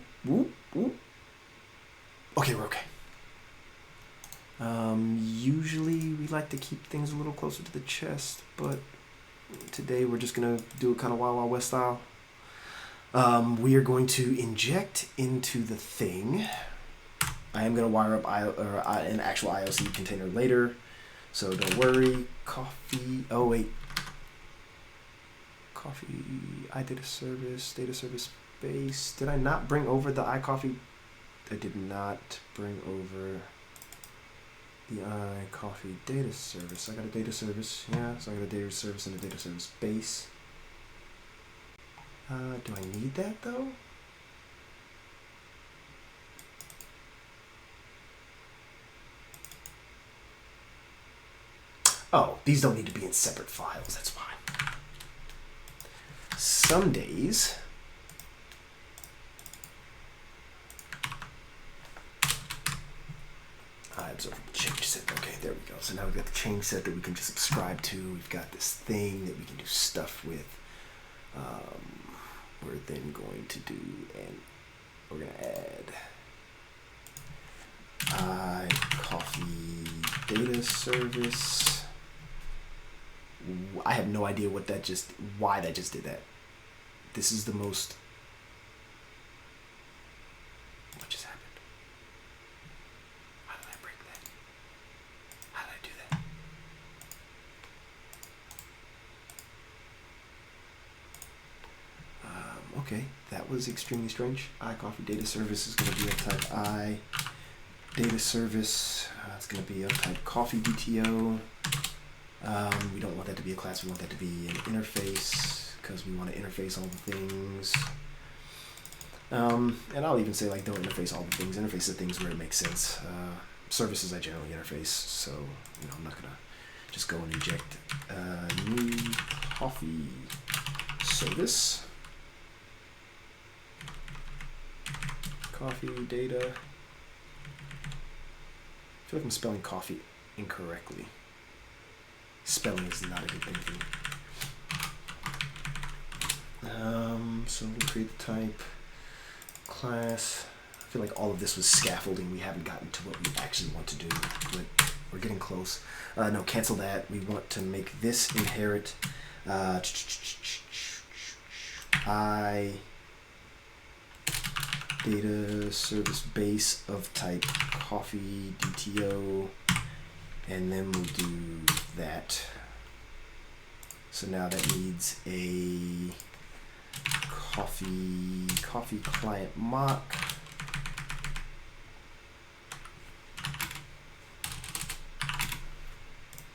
Okay, we're okay. Usually we like to keep things a little closer to the chest, but today we're just gonna do it kind of Wild Wild West style. We are going to inject into the thing. I am gonna wire up an actual IOC container later, so don't worry. Coffee. Oh wait. Coffee. data service base. Did I not bring over the iCoffee? I did not bring over the iCoffee data service. I got a data service, yeah, so I got a data service and a data service base. Do I need that though? Oh, these don't need to be in separate files, that's fine. Some days observable change set. Okay, there we go. So now we've got the change set that we can just subscribe to. We've got this thing that we can do stuff with. We're then going to do, and we're going to add iCoffee data service. I have no idea why that just did that. This is the most. What just happened? How did I break that? How did I do that? was extremely strange. iCoffee data service is going to be of type I. Data service, it's going to be of type coffee DTO. We don't want that to be a class, we want that to be an interface because we want to interface all the things. And I'll even say like don't interface all the things, interface the things where it makes sense. Services I generally interface, so you know I'm not going to just go and inject new coffee service. Coffee data. I feel like I'm spelling coffee incorrectly. Spelling is not a good thing for me. So we'll create the type class. I feel like all of this was scaffolding. We haven't gotten to what we actually want to do, but we're getting close. No, cancel that. We want to make this inherit I data service base of type coffee DTO, and then we'll do that. So now that needs a coffee client mock.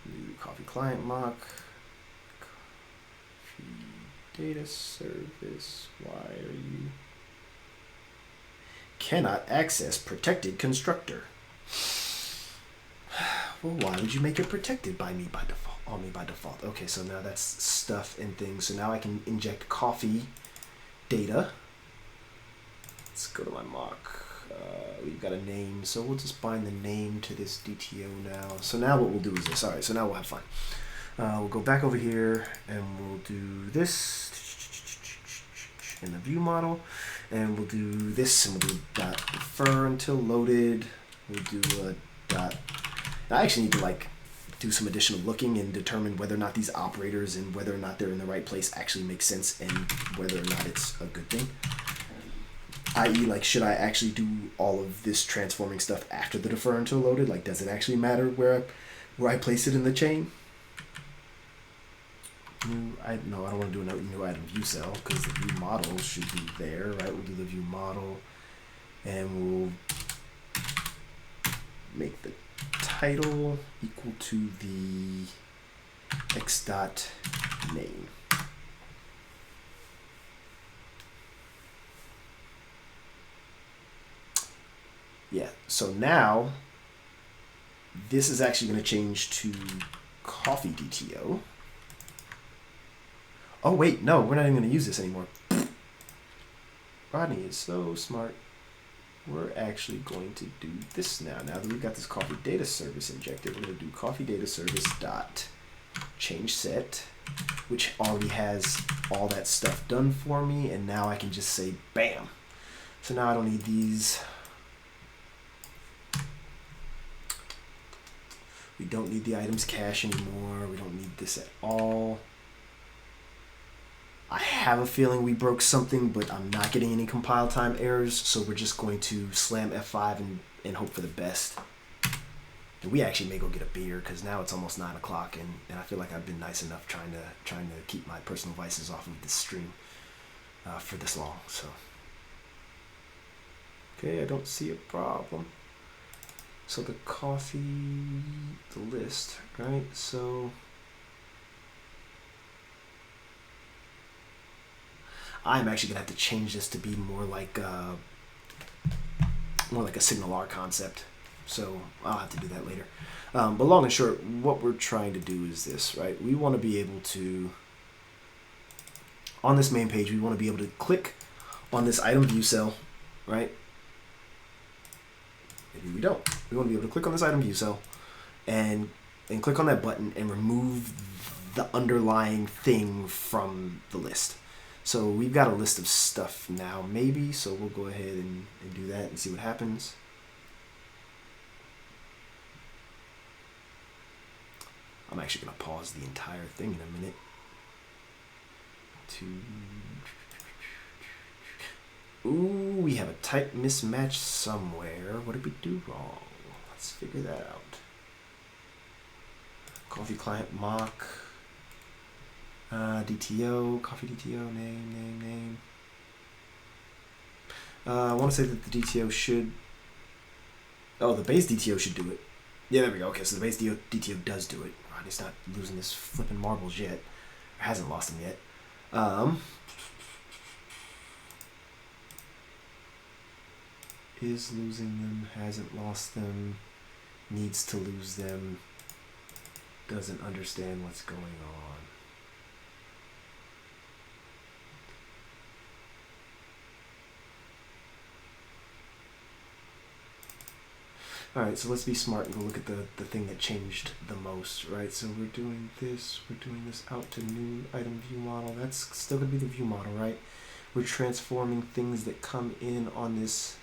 New coffee client mock. Coffee data service. Why are you? Cannot access protected constructor. Well, why would you make it protected by me by default? On me by default. Okay, so now that's stuff and things. So now I can inject coffee data. Let's go to my mock. We've got a name, so we'll just bind the name to this DTO now. So now what we'll do is this. All right, so now we'll have fun. We'll go back over here and we'll do this in the view model. And we'll do this, and we'll do dot defer until loaded. We'll do a dot. I actually need to like do some additional looking and determine whether or not these operators and whether or not they're in the right place actually make sense, and whether or not it's a good thing. I.e., like, should I actually do all of this transforming stuff after the defer until loaded? Like, does it actually matter where I place it in the chain? No, I don't want to do a new item view cell because the view model should be there, right? We'll do the view model, and we'll make the title equal to the x dot name. Yeah, so now this is actually going to change to coffee DTO. Oh wait, no, we're not even going to use this anymore. Rodney is so smart. We're actually going to do this now. Now that we've got this coffee data service injected, we're going to do coffee data service dot change set, which already has all that stuff done for me, and now I can just say bam. So now I don't need these. We don't need the items cache anymore. We don't need this at all. I have a feeling we broke something, but I'm not getting any compile time errors, so we're just going to slam F5 and hope for the best. And we actually may go get a beer because now it's almost 9 o'clock, and I feel like I've been nice enough trying to keep my personal vices off of this stream for this long. So okay, I don't see a problem. So the coffee, the list, right? So I'm actually gonna have to change this to be more like a signal R concept. So I'll have to do that later. But long and short, what we're trying to do is this, right? We want to be able to, on this main page, we want to be able to click on this item view cell, right? Maybe we don't. We want to be able to click on this item view cell and click on that button and remove the underlying thing from the list. So we've got a list of stuff now, maybe, so we'll go ahead and do that and see what happens. I'm actually going to pause the entire thing in a minute to... Ooh, we have a type mismatch somewhere. What did we do wrong? Let's figure that out. Coffee client mock. DTO, coffee DTO, name. I want to say that the DTO should... Oh, the base DTO should do it. Yeah, there we go. Okay, so the base DTO does do it. Rodney's not losing his flipping marbles yet. Or hasn't lost them yet. Is losing them, hasn't lost them, needs to lose them, doesn't understand what's going on. Alright, so let's be smart and go look at the thing that changed the most, right? So we're doing this out to new item view model. That's still going to be the view model, right? We're transforming things that come in on this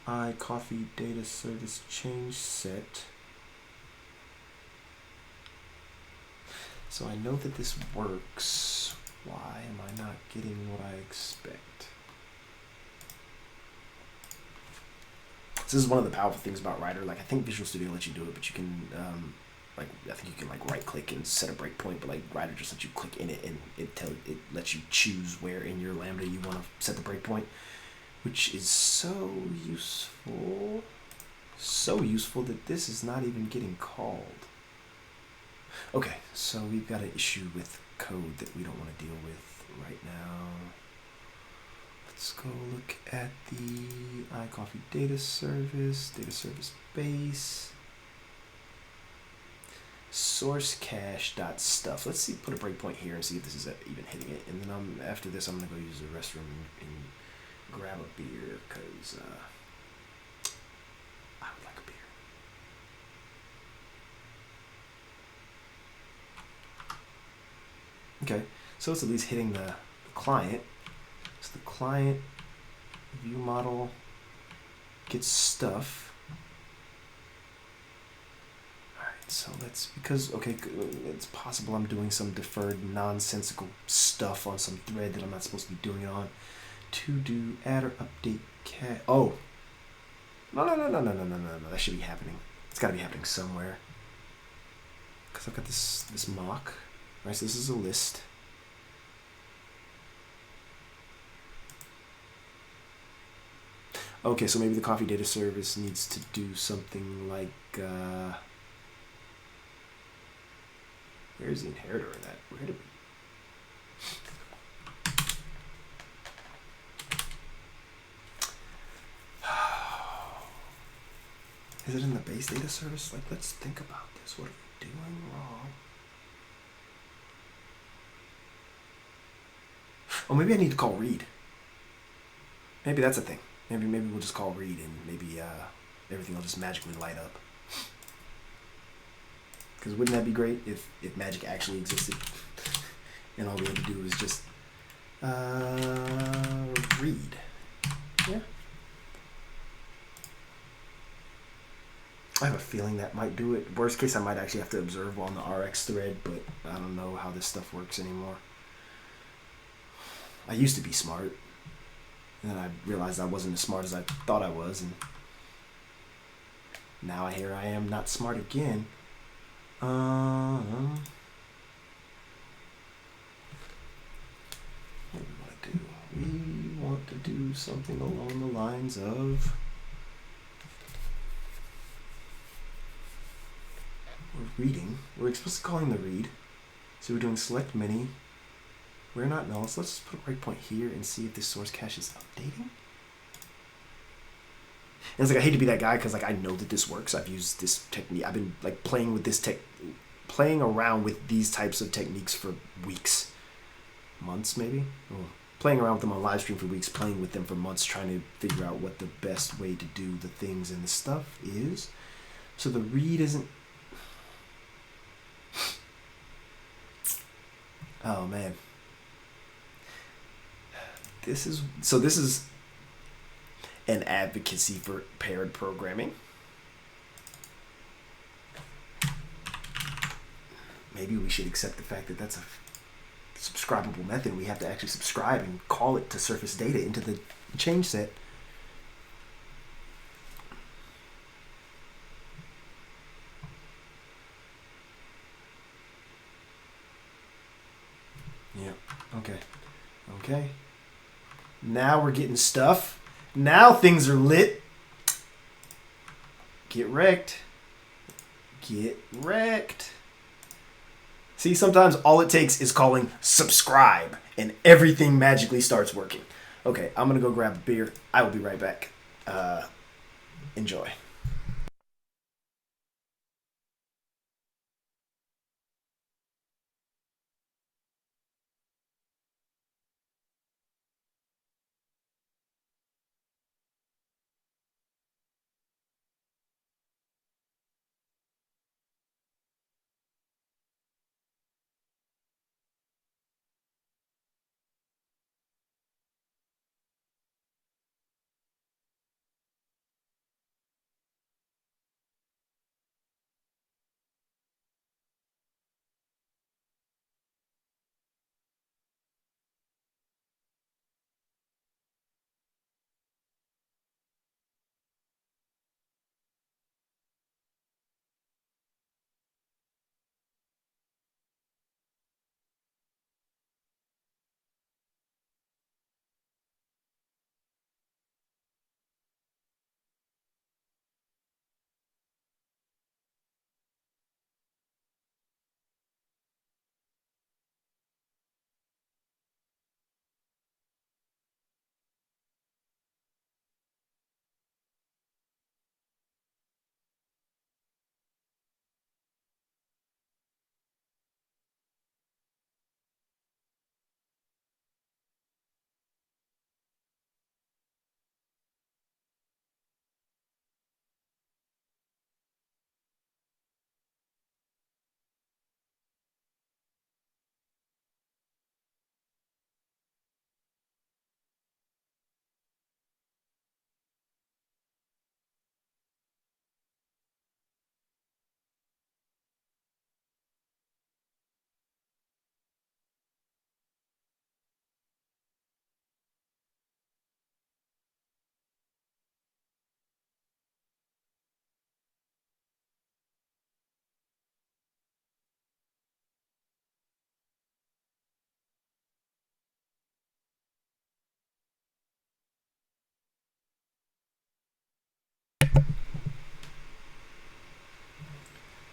iCoffee data service change set. So I know that this works. Why am I not getting what I expect? So this is one of the powerful things about Rider. Like, I think Visual Studio lets you do it, but you can, I think you can like right click and set a breakpoint, but like Rider just lets you click in it and it lets you choose where in your Lambda you want to set the breakpoint, which is so useful. So useful that this is not even getting called. Okay, so we've got an issue with code that we don't want to deal with right now. Let's go look at the iCoffee data service base, source cache dot stuff. Let's see, put a breakpoint here and see if this is even hitting it. And then after this, I'm gonna go use the restroom and grab a beer because I would like a beer. Okay, so it's at least hitting the client. So the client view model gets stuff. Alright, so that's because, okay, it's possible I'm doing some deferred nonsensical stuff on some thread that I'm not supposed to be doing it on. To do add or update cat. Oh. No, that should be happening. It's got to be happening somewhere. Because I've got this mock. Right, so this is a list. Okay, so maybe the coffee data service needs to do something like, where's the inheritor in that? Where did we? Is it in the base data service? Like, let's think about this. What are we doing wrong? Oh, maybe I need to call read. Maybe that's a thing. Maybe we'll just call read and maybe everything will just magically light up. Because wouldn't that be great if magic actually existed and all we had to do was just read. Yeah. I have a feeling that might do it. Worst case, I might actually have to observe on the RX thread, but I don't know how this stuff works anymore. I used to be smart, and then I realized I wasn't as smart as I thought I was, and now here I am not smart again. What do we want to do? We want to do something along the lines of... We're reading. We're explicitly calling the read. So we're doing select many. We're not null. So let's just put a breakpoint here and see if this source cache is updating. And it's like, I hate to be that guy because like I know that this works. I've used this technique. I've been like playing around with these types of techniques for weeks, months maybe. Playing around with them on live stream for weeks, playing with them for months, trying to figure out what the best way to do the things and the stuff is. So the read isn't. Oh man. This is an advocacy for paired programming. Maybe we should accept the fact that that's a subscribable method. We have to actually subscribe and call it to surface data into the change set. Yeah, okay. Now we're getting stuff. Now things are lit. Get wrecked. Get wrecked. See, sometimes all it takes is calling subscribe and everything magically starts working. Okay, I'm going to go grab a beer. I will be right back. Enjoy.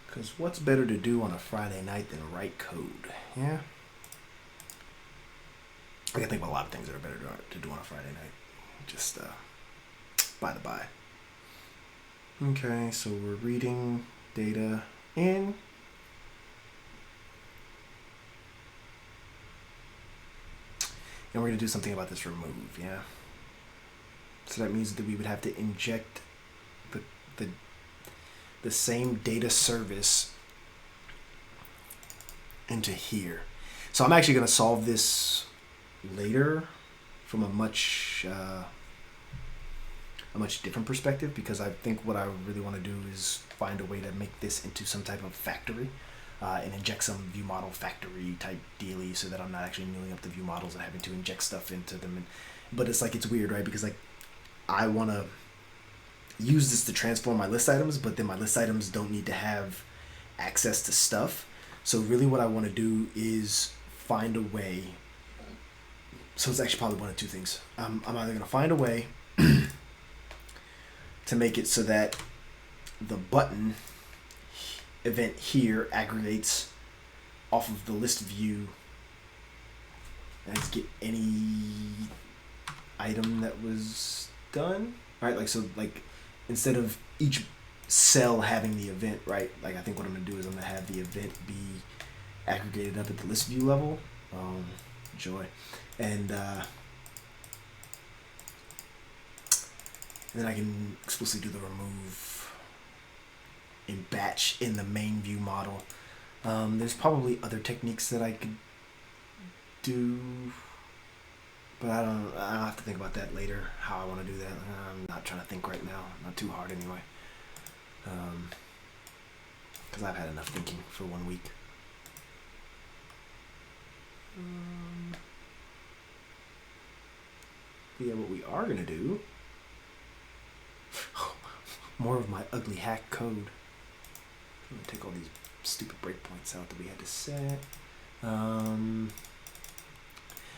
Because what's better to do on a Friday night than write code? Yeah? I can think of a lot of things that are better to do on a Friday night. Just by the by. Okay, so we're reading data in. And we're going to do something about this remove, yeah? So that means that we would have to inject the same data service into here. So I'm actually going to solve this later from a much different perspective, because I think what I really want to do is find a way to make this into some type of factory and inject some view model factory type dealy, so that I'm not actually newing up the view models and having to inject stuff into them. But it's like, it's weird, right? Because like I want to use this to transform my list items, but then my list items don't need to have access to stuff. So really what I want to do is find a way. So it's actually probably one of two things. I'm either going to find a way to make it so that the button event here aggregates off of the list view and I just get any item that was done, right? Like, so like instead of each cell having the event, right? Like I think what I'm gonna do is I'm gonna have the event be aggregated up at the list view level. Joy. And then I can explicitly do the remove in batch in the main view model. There's probably other techniques that I could do, but I'll have to think about that later, how I want to do that. I'm not trying to think right now, not too hard anyway, because I've had enough thinking for 1 week. But yeah, what we are going to do, more of my ugly hack code. I'm going to take all these stupid breakpoints out that we had to set.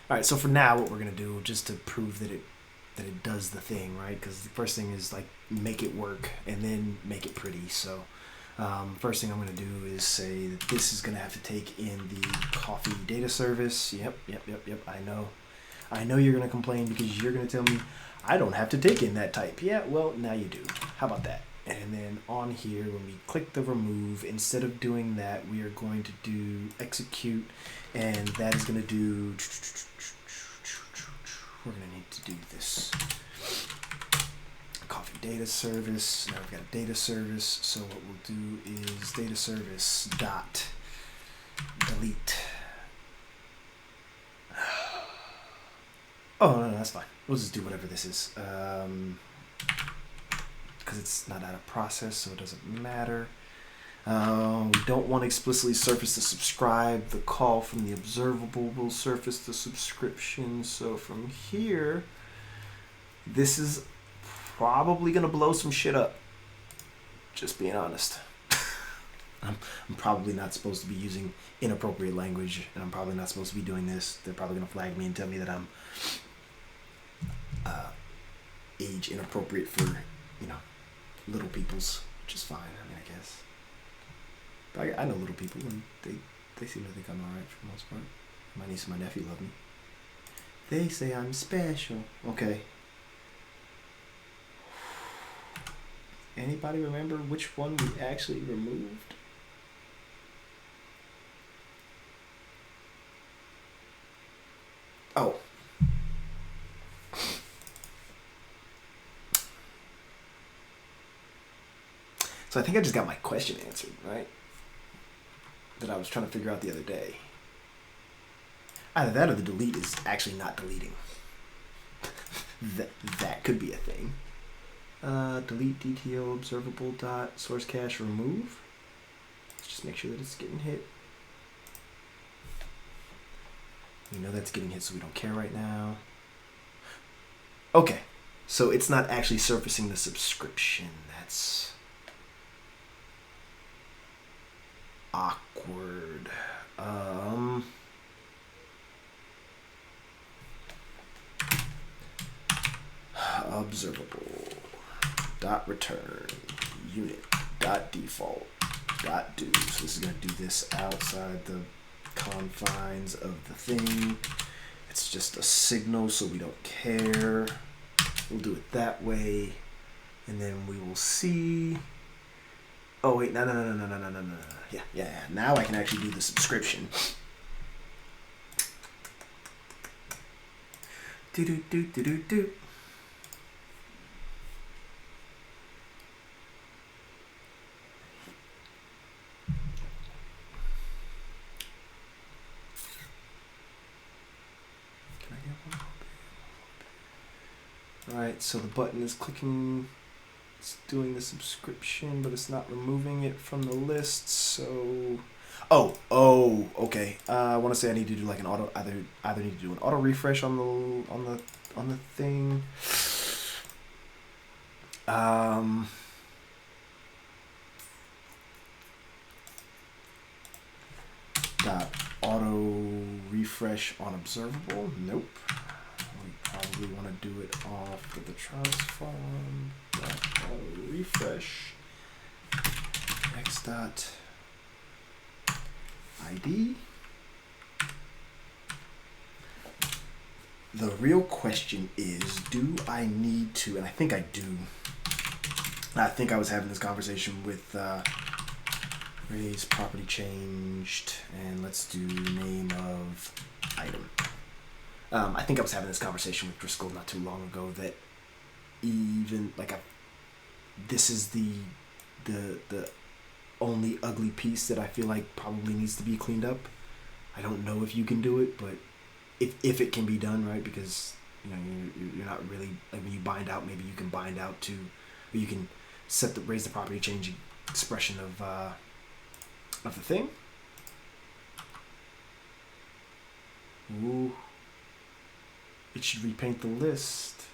All right, so for now, what we're gonna do, just to prove that it does the thing, right? Because the first thing is like make it work and then make it pretty. So first thing I'm gonna do is say that this is gonna have to take in the coffee data service. Yep. I know you're gonna complain because you're gonna tell me I don't have to take in that type. Yeah, well now you do. How about that? And then on here, when we click the remove, instead of doing that, we are going to do execute, and that is going to do, we're going to need to do this coffee data service. Now we've got a data service, so what we'll do is data service dot delete. Oh, no, that's fine. We'll just do whatever this is. Because it's not out of process, so it doesn't matter. We don't want to explicitly surface the subscribe. The call from the observable will surface the subscription. So from here, this is probably going to blow some shit up. Just being honest. I'm probably not supposed to be using inappropriate language, and I'm probably not supposed to be doing this. They're probably going to flag me and tell me that I'm age inappropriate for, little peoples, which is fine. I mean, I guess. But I know little people, and they seem to think I'm alright for the most part. My niece and my nephew love me. They say I'm special. Okay. Anybody remember which one we actually removed? Oh. So I think I just got my question answered, right? That I was trying to figure out the other day. Either that or the delete is actually not deleting. that could be a thing. Delete DTO observable dot source cache remove. Let's just make sure that it's getting hit. We know that's getting hit, so we don't care right now. Okay, so it's not actually surfacing the subscription. That's awkward. Observable dot return unit dot default dot do. So this is going to do this outside the confines of the thing. It's just a signal, so we don't care. We'll do it that way, and then we will see. Oh wait, no. Yeah. Now I can actually do the subscription. Do. Alright, so the button is clicking, it's doing the subscription, but it's not removing it from the list, so... Oh, okay. I want to say I need to do like an auto, either need to do an auto refresh on the thing. Dot auto refresh on observable. Nope. We probably want to do it off of the transform. Dot auto refresh. X dot ID. The real question is, do I need to, and I think I do. I think I was having this conversation with raise property changed, and let's do name of item. I think I was having this conversation with Driscoll not too long ago that even like this is the only ugly piece that I feel like probably needs to be cleaned up. I don't know if you can do it, but if it can be done, right? Because you're not really, like when you bind out, maybe you can bind out to, or you can raise the property change expression of the thing. Ooh. It should repaint the list.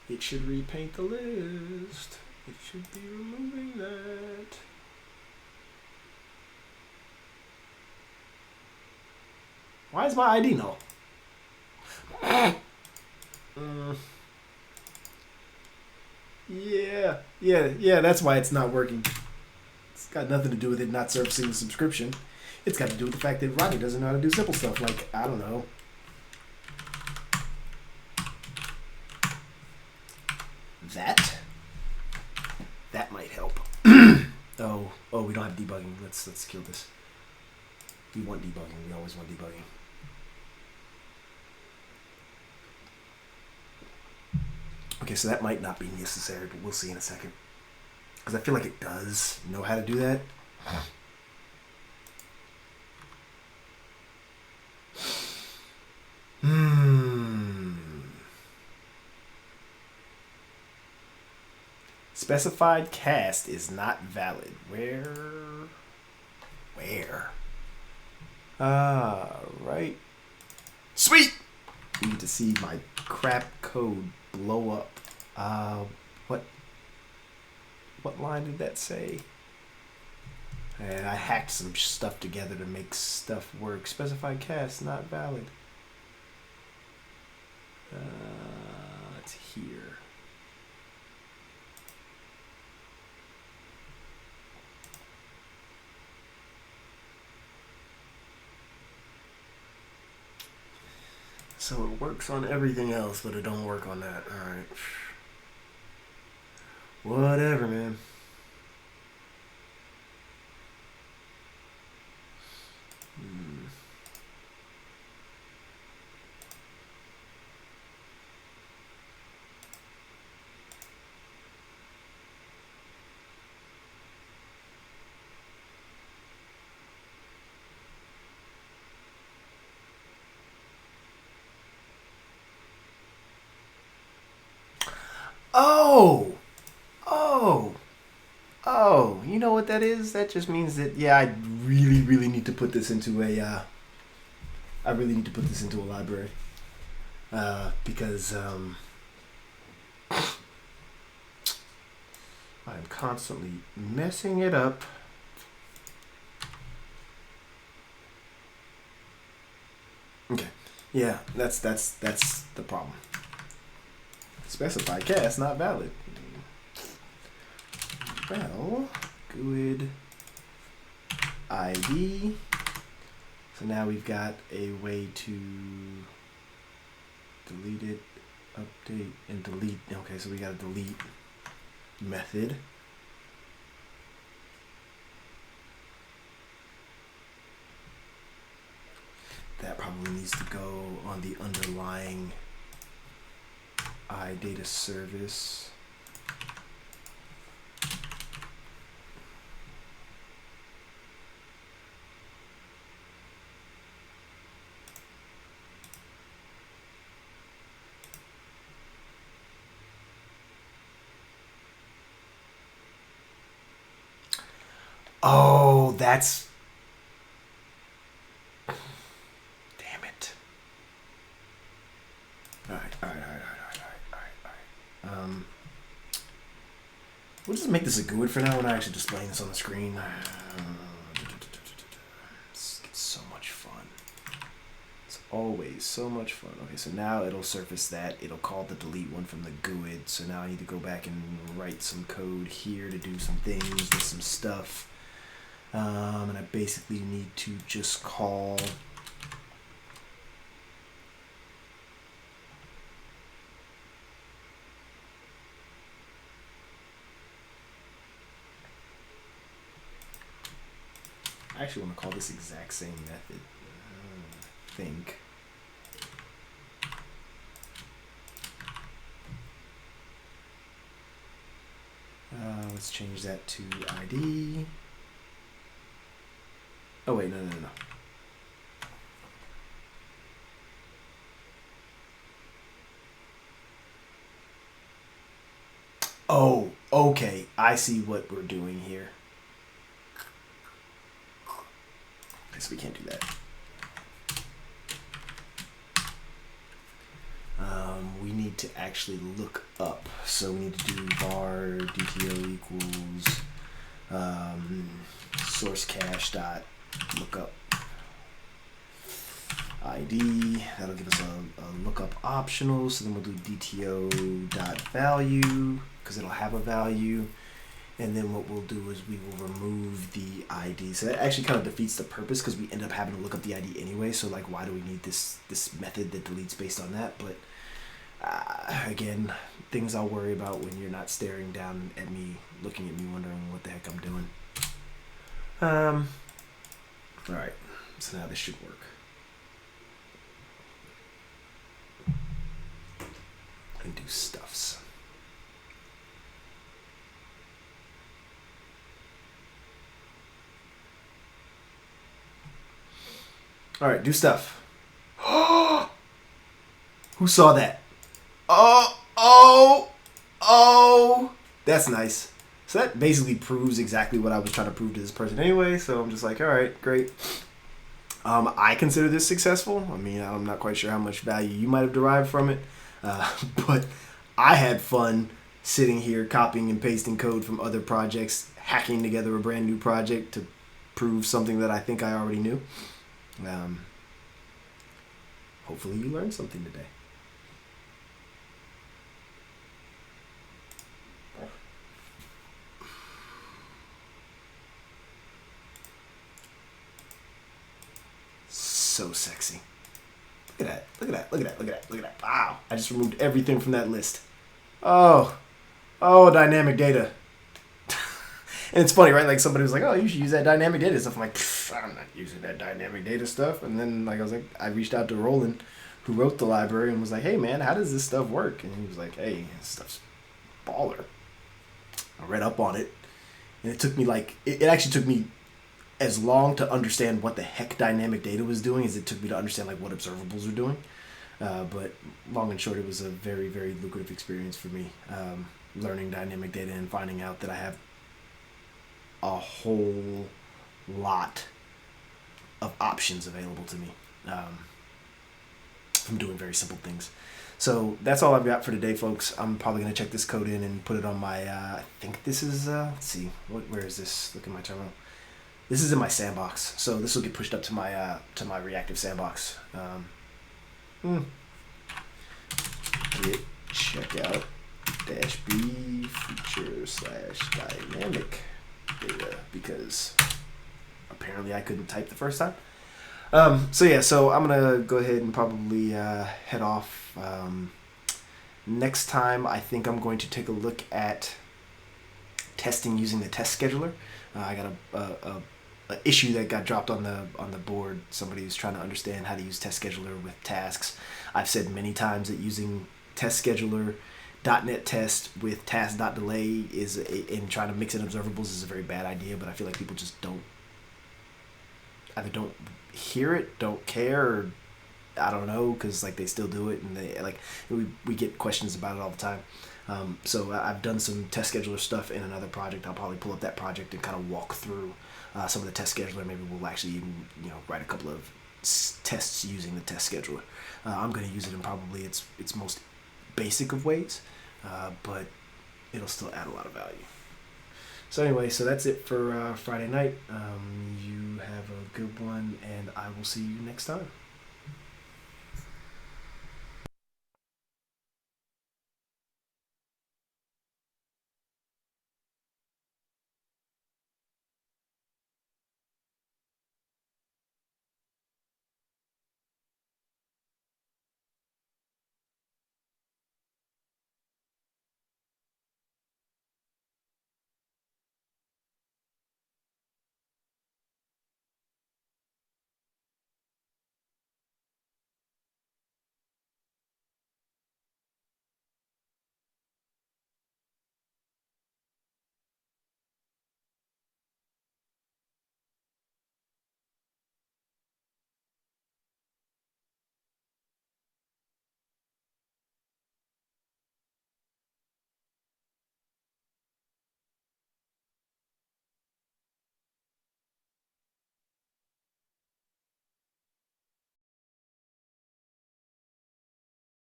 It should repaint the list. It should be removing that. Why is my ID null? Yeah, that's why it's not working. It's got nothing to do with it not servicing the subscription. It's got to do with the fact that Rodney doesn't know how to do simple stuff like, I don't know. That might help. Oh, we don't have debugging. Let's kill this. We want debugging. We always want debugging. Okay, so that might not be necessary, but we'll see in a second. Because I feel like it does know how to do that. Specified cast is not valid. Where? Right. Sweet! You need to see my crap code blow up. What line did that say? And I hacked some stuff together to make stuff work. Specified cast not valid. It's here. So it works on everything else, but it don't work on that. Alright. Whatever, man. Oh, you know what that is? That just means that, yeah, I really need to put this into a, library. Because, I'm constantly messing it up. Okay. Yeah, that's the problem. Specified cast not valid. Well, GUID ID. So now we've got a way to delete it, update, and delete. Okay, so we got a delete method. That probably needs to go on the underlying iData service. Oh, that's... Damn it. All right. We'll just make this a GUID for now. We're not actually displaying this on the screen. It's so much fun. It's always so much fun. Okay, so now it'll surface that. It'll call the delete one from the GUID. So now I need to go back and write some code here to do some things with some stuff. And I basically need to just call I actually want to call this exact same method. I think. Let's change that to ID. Oh wait, no. Oh, okay. I see what we're doing here. Okay, so we can't do that. We need to actually look up. So we need to do var DTO equals source cache dot lookup ID. That'll give us a lookup optional. So then we'll do DTO.value because it'll have a value. And then what we'll do is we will remove the ID. So that actually kind of defeats the purpose because we end up having to look up the ID anyway. So like, why do we need this method that deletes based on that? But again, things I'll worry about when you're not staring down at me, looking at me, wondering what the heck I'm doing. All right, so now this should work. And do stuffs. All right, do stuff. Who saw that? Oh, that's nice. So that basically proves exactly what I was trying to prove to this person anyway. So I'm just like, all right, great. I consider this successful. I mean, I'm not quite sure how much value you might have derived from it. But I had fun sitting here copying and pasting code from other projects, hacking together a brand new project to prove something that I think I already knew. Hopefully you learned something today. So sexy. Look at that. Look at that. Look at that. Look at that. Look at that. Wow. I just removed everything from that list. Oh, dynamic data. And it's funny, right? Like somebody was like, oh, you should use that dynamic data stuff. I'm like, I'm not using that dynamic data stuff. And then like I reached out to Roland, who wrote the library, and was like, hey man, how does this stuff work? And he was like, hey, this stuff's baller. I read up on it, and it took me it actually took me as long to understand what the heck dynamic data was doing as it took me to understand like what observables were doing. But long and short, it was a very, very lucrative experience for me, learning dynamic data and finding out that I have a whole lot of options available to me from doing very simple things. So that's all I've got for today, folks. I'm probably going to check this code in and put it on my, I think this is, let's see, where is this? Look at my terminal. This is in my sandbox. So this will get pushed up to my reactive sandbox. Git checkout -b feature/dynamic data, because apparently I couldn't type the first time. So I'm gonna go ahead and probably head off. Next time I think I'm going to take a look at testing using the test scheduler. I got a issue that got dropped on the board. Somebody was trying to understand how to use test scheduler with tasks. I've said many times that using test scheduler .NET test with task.delay and trying to mix in observables is a very bad idea, but I feel like people just either don't hear it, don't care, or I don't know, because like they still do it, and they like we get questions about it all the time. So I've done some test scheduler stuff in another project. I'll probably pull up that project and kind of walk through some of the test scheduler. Maybe we'll actually even write a couple of tests using the test scheduler. I'm going to use it in probably its most basic of ways, but it'll still add a lot of value. So anyway, so that's it for Friday night. You have a good one, and I will see you next time.